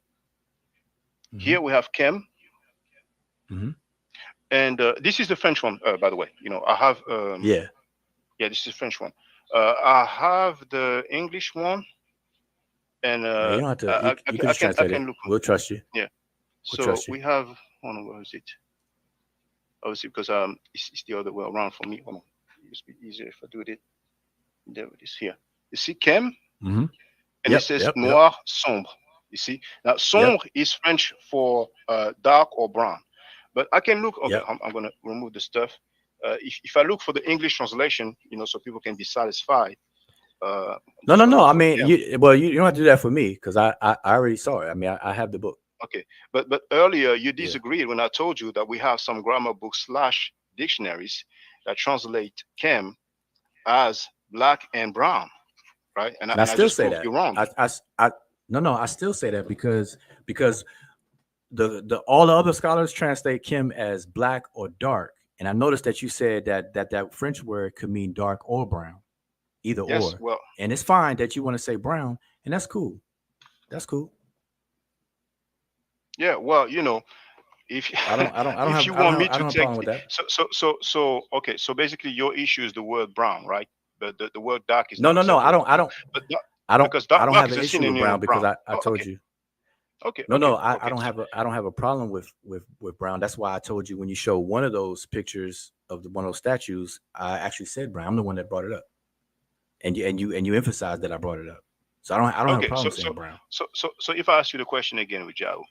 mm-hmm, here we have Kem, mm-hmm. and this is the French one. By the way, I have Yeah. yeah, this is the French one. I have the English one, and Yeah. You don't have to. You can just I translate it. can look. We'll trust you. Yeah. We'll So trust you. we have. Hold on, where is it? Obviously, because it's the other way around for me. Hold on. It's be easier if I do it. There it is here. You see, Kem, Mm-hmm. and it Yep. says Yep. Yep. noir sombre. You see, now Yep. sombre is French for dark or brown. But I can look. Okay, Yep. I'm gonna remove the stuff. If I look for the English translation, so people can be satisfied. I'm No, just no, gonna no. look I for mean, Kem. you don't have to do that for me because I already saw it. I mean, I have the book. Okay, but earlier you Yeah. disagreed when I told you that we have some grammar books slash dictionaries that translate Kem as black and brown, right? And I And I still just say proved that. you wrong. I no, no. I still say that because the all the other scholars translate Kim as black or dark. And I noticed that you said that French word could mean dark or brown, either Yes, or. well, And it's fine that you want to say brown, and that's cool. That's cool. yeah, well, if if you want me I to don't have a problem take with that. okay, so basically your issue is the word brown, right? The word dark is No, not no, no. acceptable for you, but because I don't dark have is an a issue with synonym brown of because brown. I Oh, told okay, you. okay, No, okay, no, I okay. I don't have a problem with brown. That's why I told you when you show one of those pictures of one of those statues, I actually said brown. I'm the one that brought it up, and you emphasized that I brought it up. So I don't have a Okay, problem saying brown. so if I ask you the question again, Wudjau,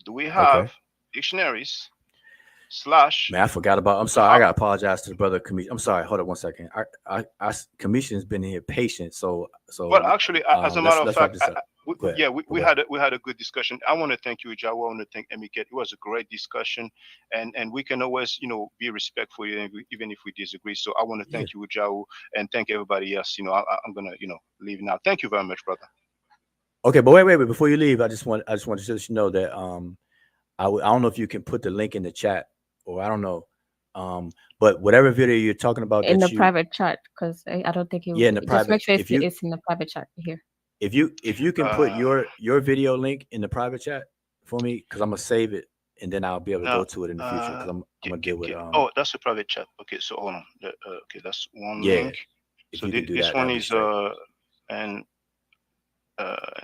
do we Okay. have dictionaries slash? Man, I forgot about. I'm sorry. I How, gotta apologize to the brother. I'm sorry. Hold on one second. Commission's been here patient. well, actually, as a matter of let's wrap fact, this up. Go ahead. yeah, Go ahead. we had a good discussion. I want to thank you, Wudjau. I want to thank Emiket. It was a great discussion, and we can always be respectful, even if we disagree. So I want to Yeah. thank you, Wudjau, and thank everybody else. I'm gonna leave now. Thank you very much, brother. Okay, but wait. Before you leave, I just want to let you know that I don't know if you can put the link in the chat or I don't know. But whatever video you're talking about in the that you private chat, because I don't think you yeah in the just private make sure it's in the private chat here. if you can put Uh, your video link in the private chat for me because I'm gonna save it and then I'll be able to go now, to it in the future because I'm gonna deal with oh, that's a private chat. Okay, so hold on. Okay, that's one yeah link. if So you can do this that one that'd be is straight. and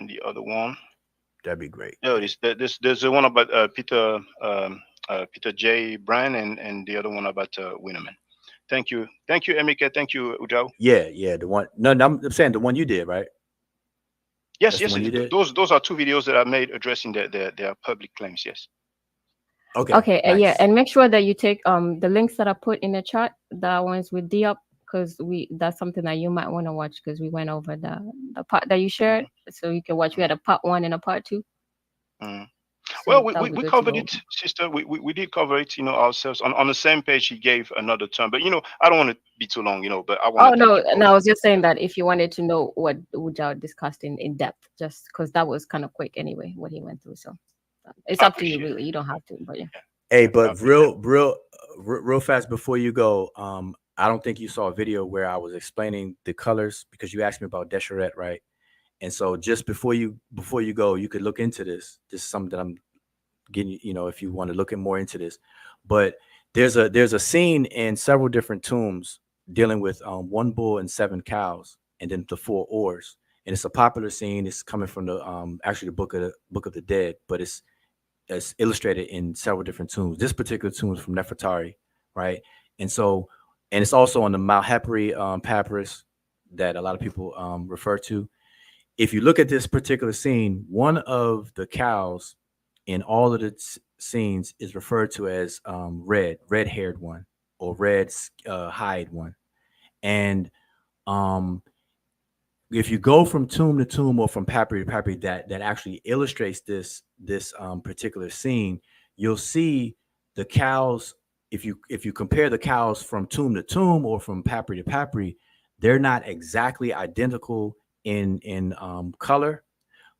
the other one. That'd be great. No, it is. There's the one about Peter J. Brand and the other one about Winneman. Thank you, Emike. Thank you, Wudjau. Yeah, the one. No, no, I'm saying the one you did, right? Yes, That's the yes, one you did. those are two videos that I made addressing their public claims. Yes. Okay, Okay, yeah, nice. and make sure that you take the links that I put in the chat, the ones with D up, because we that's something that you might want to watch because we went over the part that you shared, Mm-hmm. so you can watch. We had a part one and a part two, Mm-hmm. Well, so that'll be we good to covered go it, over. sister. We did cover it, ourselves. On the same page, he gave another term, but I don't want to be too long, but I want Oh to thank no, you both. no, I was just saying that if you wanted to know what Wujao discussed in depth, just because that was kind of quick anyway, what he went through. So it's I up to you, appreciate it. really. You don't have to, but yeah. Yeah, Hey, yeah, I but appreciate it. real fast before you go, I don't think you saw a video where I was explaining the colors because you asked me about Deseret, right? And so just before you go, you could look into this. This is something that I'm getting, if you want to look at more into this. But there's a scene in several different tombs dealing with one bull and seven cows, and then the four oars. And it's a popular scene. It's coming from the actually the book of the dead, but it's illustrated in several different tombs. This particular tomb is from Nefertari, right? And so, and it's also on the Mount Hapri papyrus that a lot of people refer to. If you look at this particular scene, one of the cows in all of the scenes is referred to as red-haired one, or red hide one. And um, if you go from tomb to tomb or from papyri to papyri that actually illustrates this particular scene, you'll see the cows. If you compare the cows from tomb to tomb or from papyri to papyri, they're not exactly identical in color,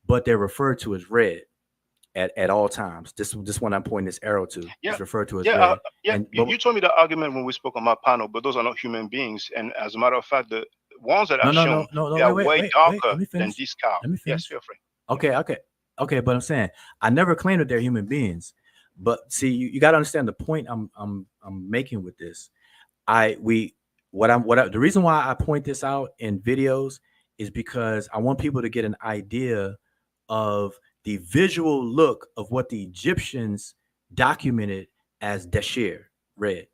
but they're referred to as red at all times. This one I'm pointing this arrow to Yeah, is referred to as yeah, red. yeah. And You but told me the argument when we spoke on my panel, but those are not human beings. And as a matter of fact, the ones that no, I've no, shown, no, no, no. they are Wait, wait, way wait, wait. darker Let me than finish. this cow. Let me Yes, finish. feel free. Yeah. Okay, okay, okay. But I'm saying I never claimed that they're human beings. But see, you got to understand the point I'm making with this. I we what the reason why I point this out in videos is because I want people to get an idea of the visual look of what the Egyptians documented as Deshir, red.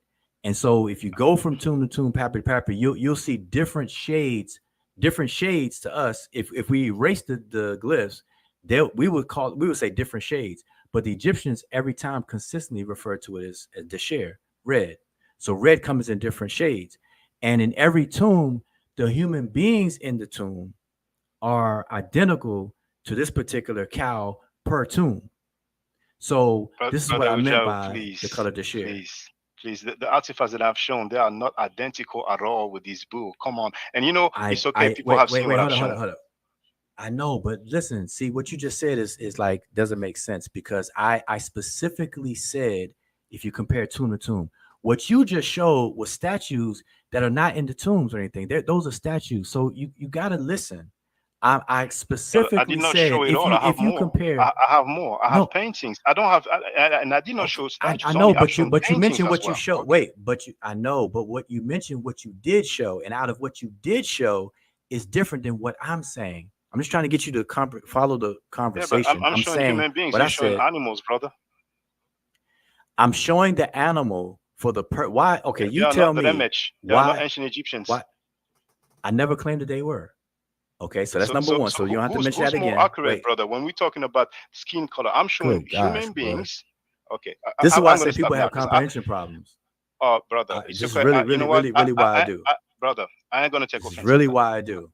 And so if you go from tomb to tomb, papyri to papyri, you'll see different shades to us. If we erase the glyphs, we would say different shades. But the Egyptians every time consistently refer to it as Deshir, red. So red comes in different shades. And in every tomb, the human beings in the tomb are identical to this particular cow per tomb. So this is what Brother I meant Ujao, by the please, color de share. please, please. The artifacts that I've shown, they are not identical at all with this bull. Come on. And it's okay. I People wait, have wait, seen wait, what hold I've on, hold shown. on, hold on. I know, but listen, see what you just said is like doesn't make sense because I specifically said if you compare tomb to tomb, what you just showed was statues that are not in the tombs or anything. Those are statues. So you gotta listen. I Brother, I did specifically not said show it if all. you I have if you more. compare I have more. I have no. paintings. I don't have, and I did not Okay, show I statues know, only. I've but you shown but you paintings mentioned as what you well. show. Okay. Wait, but I know, but what you mentioned, what you did show, and out of what you did show is different than what I'm saying. I'm just trying to get you to follow the Yeah, but I'm, conversation. I'm I'm showing saying human beings. what I You're showing said. animals, brother. I'm showing the animal for why. Okay, They you are tell not the me image. They are not why. ancient Egyptians. Why I never claimed that they were. Okay, so that's So, number so, one. so So you don't have to mention who's that more again. accurate, Wait, brother? When we're talking about skin color, I'm showing good gosh, human boy. beings. Okay, This is why I I'm gonna say stop people now have because comprehension problems. oh, brother, it's This is okay. really, You really, know what? really, really why I do. Brother, I ain't gonna take This is offense at really that. why I do.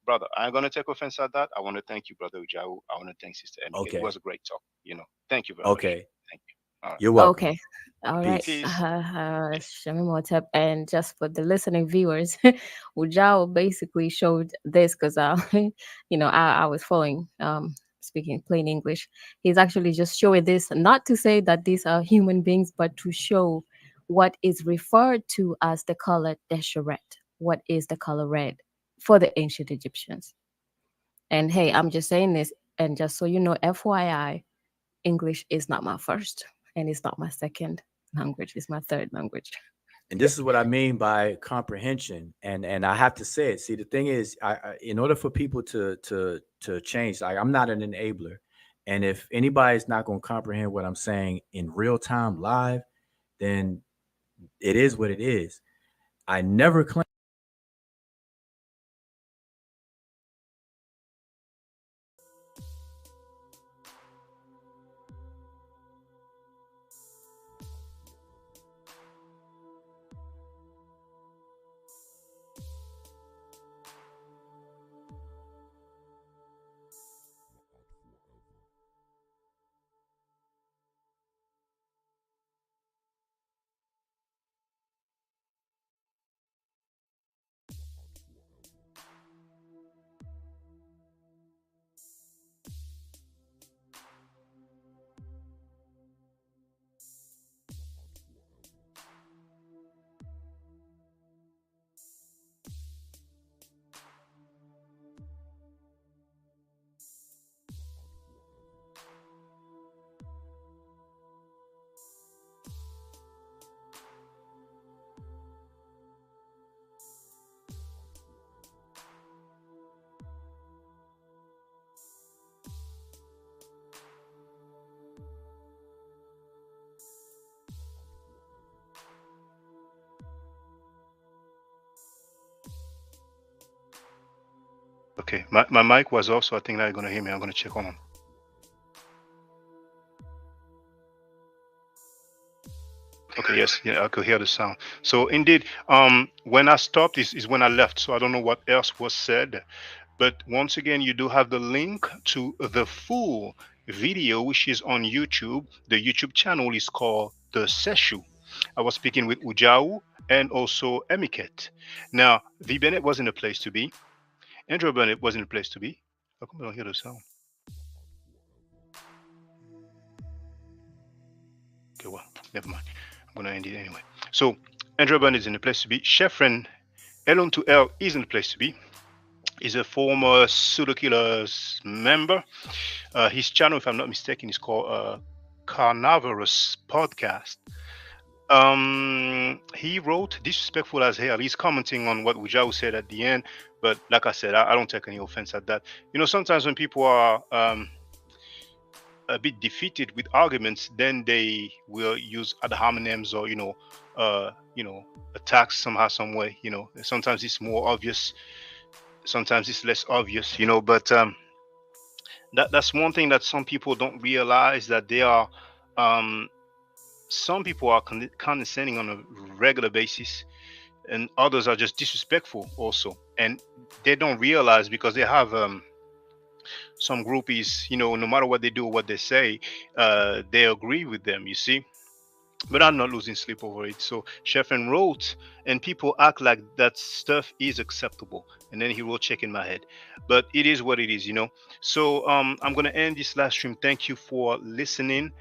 Brother, I ain't gonna take offense at that. I want to thank you, brother Ujau. I want to thank Sister Emike. It Okay. was a great talk. Thank you very much. Okay. Thank you. All right. You're welcome. Okay. All right. Peace. Peace. Shami Motep. And just for the listening viewers, Wujao basically showed this because, I was following, speaking plain English. He's actually just showing this, not to say that these are human beings, but to show what is referred to as the color desheret. What is the color red for the ancient Egyptians? And hey, I'm just saying this, and just so you know, FYI, English is not my first and it's not my second language, it's my third language. And this is what I mean by comprehension. And I have to say it. See, the thing is, in order for people to change, like I'm not an enabler. And if anybody's not going to comprehend what I'm saying in real time live, then it is what it is. I never claimed. Okay, my mic was off, so I think now you're gonna hear me. I'm gonna check on. Okay, yes, yeah, I could hear the sound. So indeed, when I stopped is when I left. So I don't know what else was said. But once again, you do have the link to the full video, which is on YouTube. The YouTube channel is called The Seshu. I was speaking with Wudjau and also Emiket. Now, V. Bennett wasn't a place to be. Andrew Bennett wasn't a place to be. How come I don't hear the sound? Okay, well, never mind. I'm going to end it anyway. So, Andrew Bennett is in the place to be. Chefren Elon to L is in the place to be. He's a former Pseudo Killers member. His channel, if I'm not mistaken, is called Carnivorous Podcast. He wrote disrespectful as hell. He's commenting on what Wudjau said at the end, but like I said, I don't take any offense at that. You know, sometimes when people are a bit defeated with arguments, then they will use ad hominems or attacks somehow, some way. You know, sometimes it's more obvious, sometimes it's less obvious. You know, but that's one thing that some people don't realize, that they are. Some people are condescending on a regular basis, and others are just disrespectful also, and they don't realize because they have some groupies, you know, no matter what they do or what they say, they agree with them, you see. But I'm not losing sleep over it. So Chefin wrote, and people act like that stuff is acceptable, and then he wrote check in my head, but it is what it is, you know. So I'm gonna end this live stream. Thank you for listening.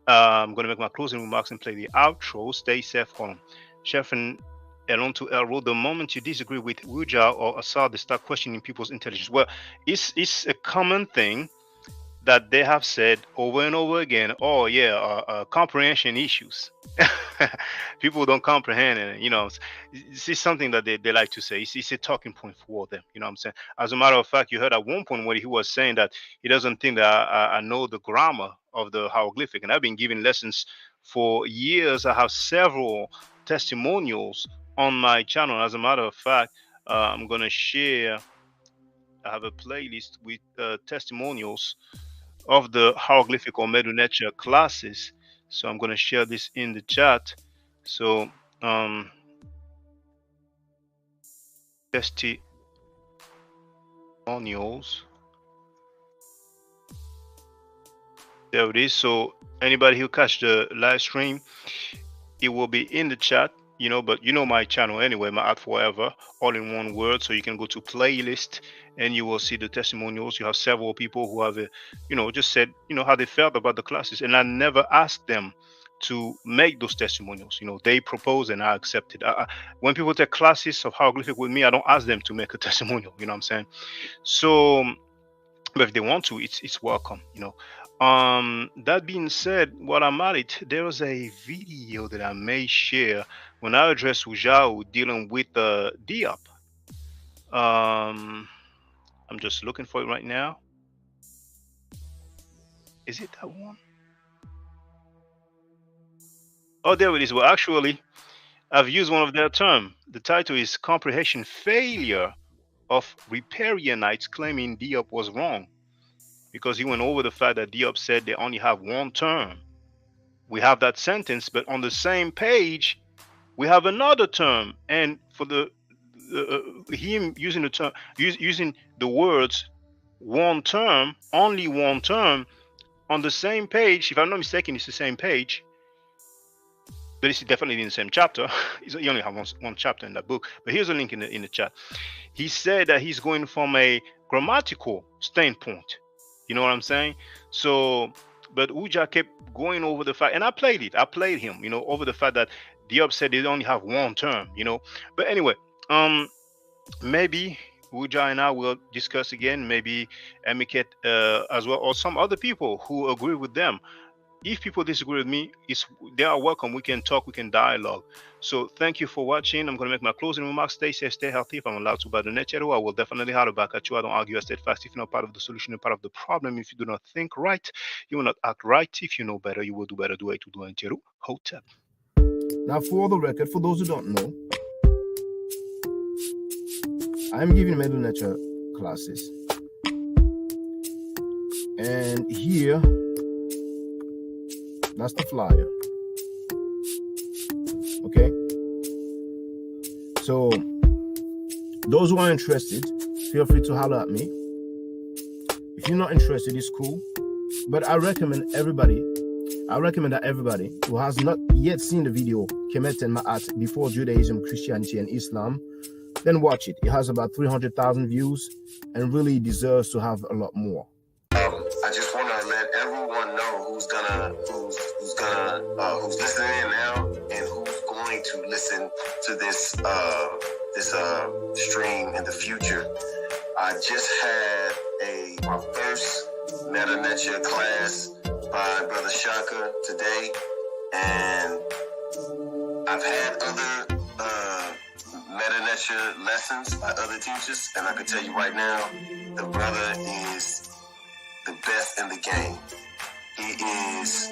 I'm gonna make my closing remarks and play the outro. Stay safe, home. Chefin Elon to El wrote, the moment you disagree with Wudjau or Assad, they start questioning people's intelligence. Well, it's a common thing that they have said over and over again. Oh yeah, comprehension issues. People don't comprehend, and you know, it's something that they like to say. It's a talking point for them. You know what I'm saying? As a matter of fact, you heard at one point when he was saying that he doesn't think that I know the grammar of the hieroglyphic, and I've been giving lessons for years. I have several testimonials on my channel. As a matter of fact, I'm gonna share. I have a playlist with testimonials of the hieroglyphic or Medu Nature classes. So I'm going to share this in the chat. So testimonials. There it is. So anybody who catch the live stream, it will be in the chat, you know, but you know my channel anyway, my art forever, all in one word. So you can go to playlist and you will see the testimonials. You have several people who have just said, you know, how they felt about the classes, and I never asked them to make those testimonials. You know, they propose and I accepted. When people take classes of hieroglyphic with me, I don't ask them to make a testimonial, you know what I'm saying? So but if they want to, it's welcome, you know. That being said, while I'm at it, there was a video that I may share when I address Wudjau dealing with the Diop. I'm just looking for it right now. Is it that one? Oh, there it is. Well, actually, I've used one of their term. The title is Comprehension Failure of Riparianites Claiming Diop was wrong, because he went over the fact that Diop said they only have one term. We have that sentence, but on the same page, we have another term. And for him using the term, using the words one term, only one term, on the same page, if I'm not mistaken, it's the same page, but it's definitely in the same chapter. You only have one chapter in that book, but here's a link in the chat. He said that he's going from a grammatical standpoint. You know what I'm saying? So, but Uja kept going over the fact, and I played it. I played him, over the fact that Diop said they only have one term. But anyway, maybe Uja and I will discuss again. Maybe Emiket as well, or some other people who agree with them. If people disagree with me, they are welcome. We can talk, we can dialogue. So thank you for watching. I'm going to make my closing remarks. Stay safe, stay healthy. If I'm allowed to by the net, I will definitely holler back at you. I don't argue, I steadfast. If you're not part of the solution, you're part of the problem. If you do not think right, you will not act right. If you know better, you will do better. Do it to do it. Hotep. Now, for the record, for those who don't know, I'm giving Medu Nature classes. And here, that's the flyer. Okay? So, those who are interested, feel free to holler at me. If you're not interested, it's cool. But I recommend that everybody who has not yet seen the video, Kemet and Ma'at, Before Judaism, Christianity, and Islam, then watch it. It has about 300,000 views and really deserves to have a lot more. I just want to let everyone know who's listening in now and who's going to listen to this stream in the future. I just had my first Meta Nature class by Brother Shaka today, and I've had other Meta Nature lessons by other teachers, and I can tell you right now, the brother is the best in the game. He is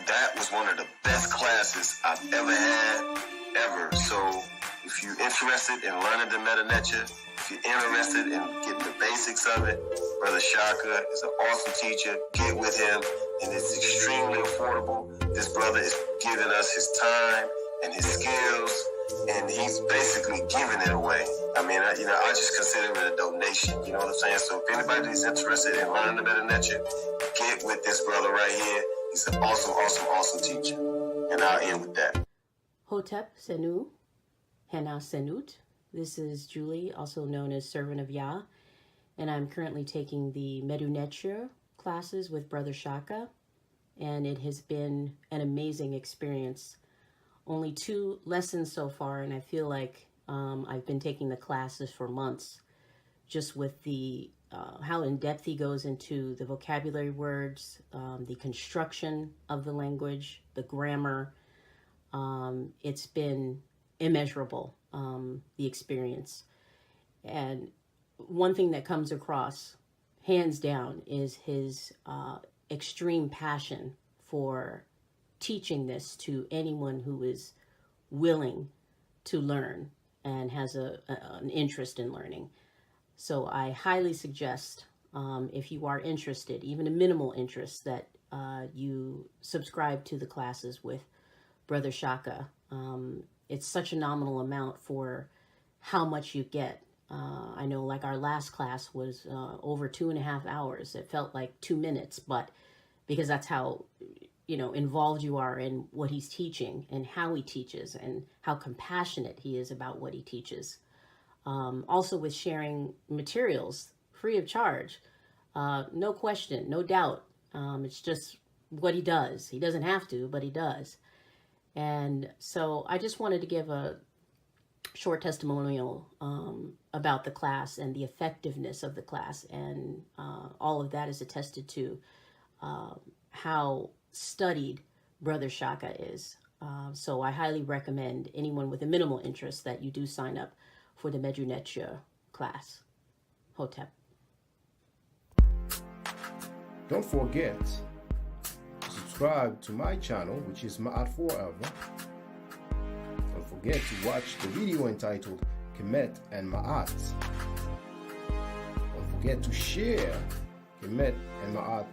that was one of the best classes I've ever had, ever. So if you're interested in learning the Meta Nature, if you're interested in getting the basics of it, Brother Shaka is an awesome teacher. Get with him, and it's extremely affordable. This brother is giving us his time and his skills, and he's basically giving it away. I mean, I just consider it a donation. You know what I'm saying? So if anybody's interested in learning the Meta Nature, get with this brother right here. He's an awesome, awesome, awesome teacher. And I'll end with that. Hotep Senu, Hena Senut. This is Julie, also known as Servant of Yah, and I'm currently taking the Medu Nature classes with Brother Shaka, and it has been an amazing experience. Only 2 lessons so far, and I feel like I've been taking the classes for months, just with the how in depth he goes into the vocabulary words, the construction of the language, the grammar. It's been immeasurable, the experience. And one thing that comes across, hands down, is his extreme passion for teaching this to anyone who is willing to learn and has an interest in learning. So I highly suggest, if you are interested, even a minimal interest, that you subscribe to the classes with Brother Shaka. It's such a nominal amount for how much you get. I know, like, our last class was over 2.5 hours. It felt like 2 minutes, but because that's how involved you are in what he's teaching and how he teaches and how compassionate he is about what he teaches. Also with sharing materials free of charge, no question, no doubt. It's just what he does. He doesn't have to, but he does. And so I just wanted to give a short testimonial about the class and the effectiveness of the class, and all of that is attested to how studied Brother Shaka is. So I highly recommend anyone with a minimal interest that you do sign up for the Medu Nature class. Hotep. Don't forget to subscribe subscribe to my channel, which is Ma'at Forever. Don't forget to watch the video entitled Kemet and Ma'at. Don't forget to share Kemet and Ma'at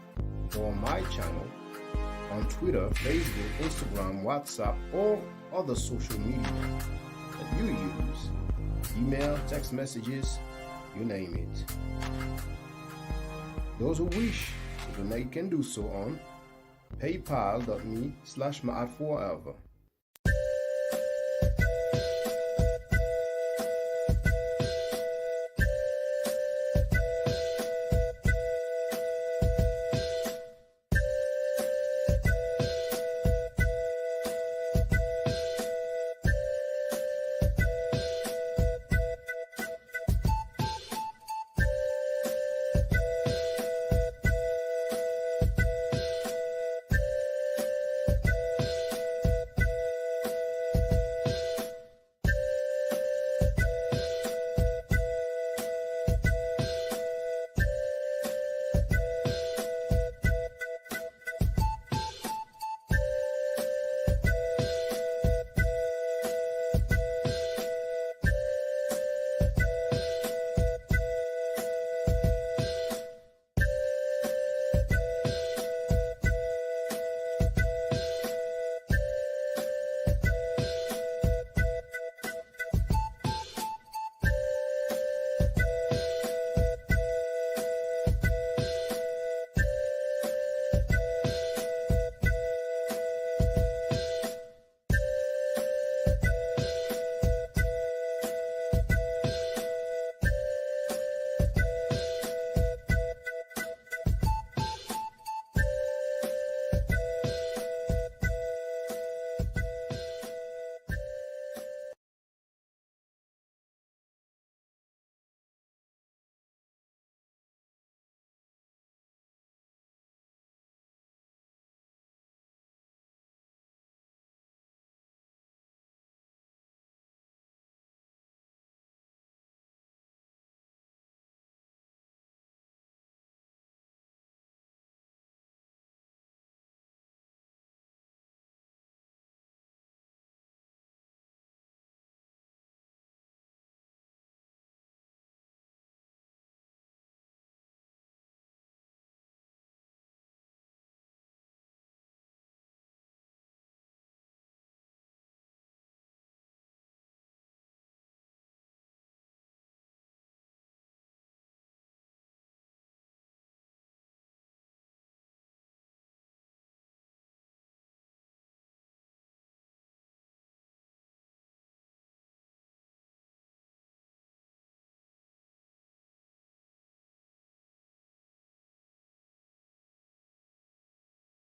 on my channel on Twitter, Facebook, Instagram, WhatsApp, or other social media that you use. Email, text messages, you name it. Those who wish to donate can do so on paypal.me/ma'atforever.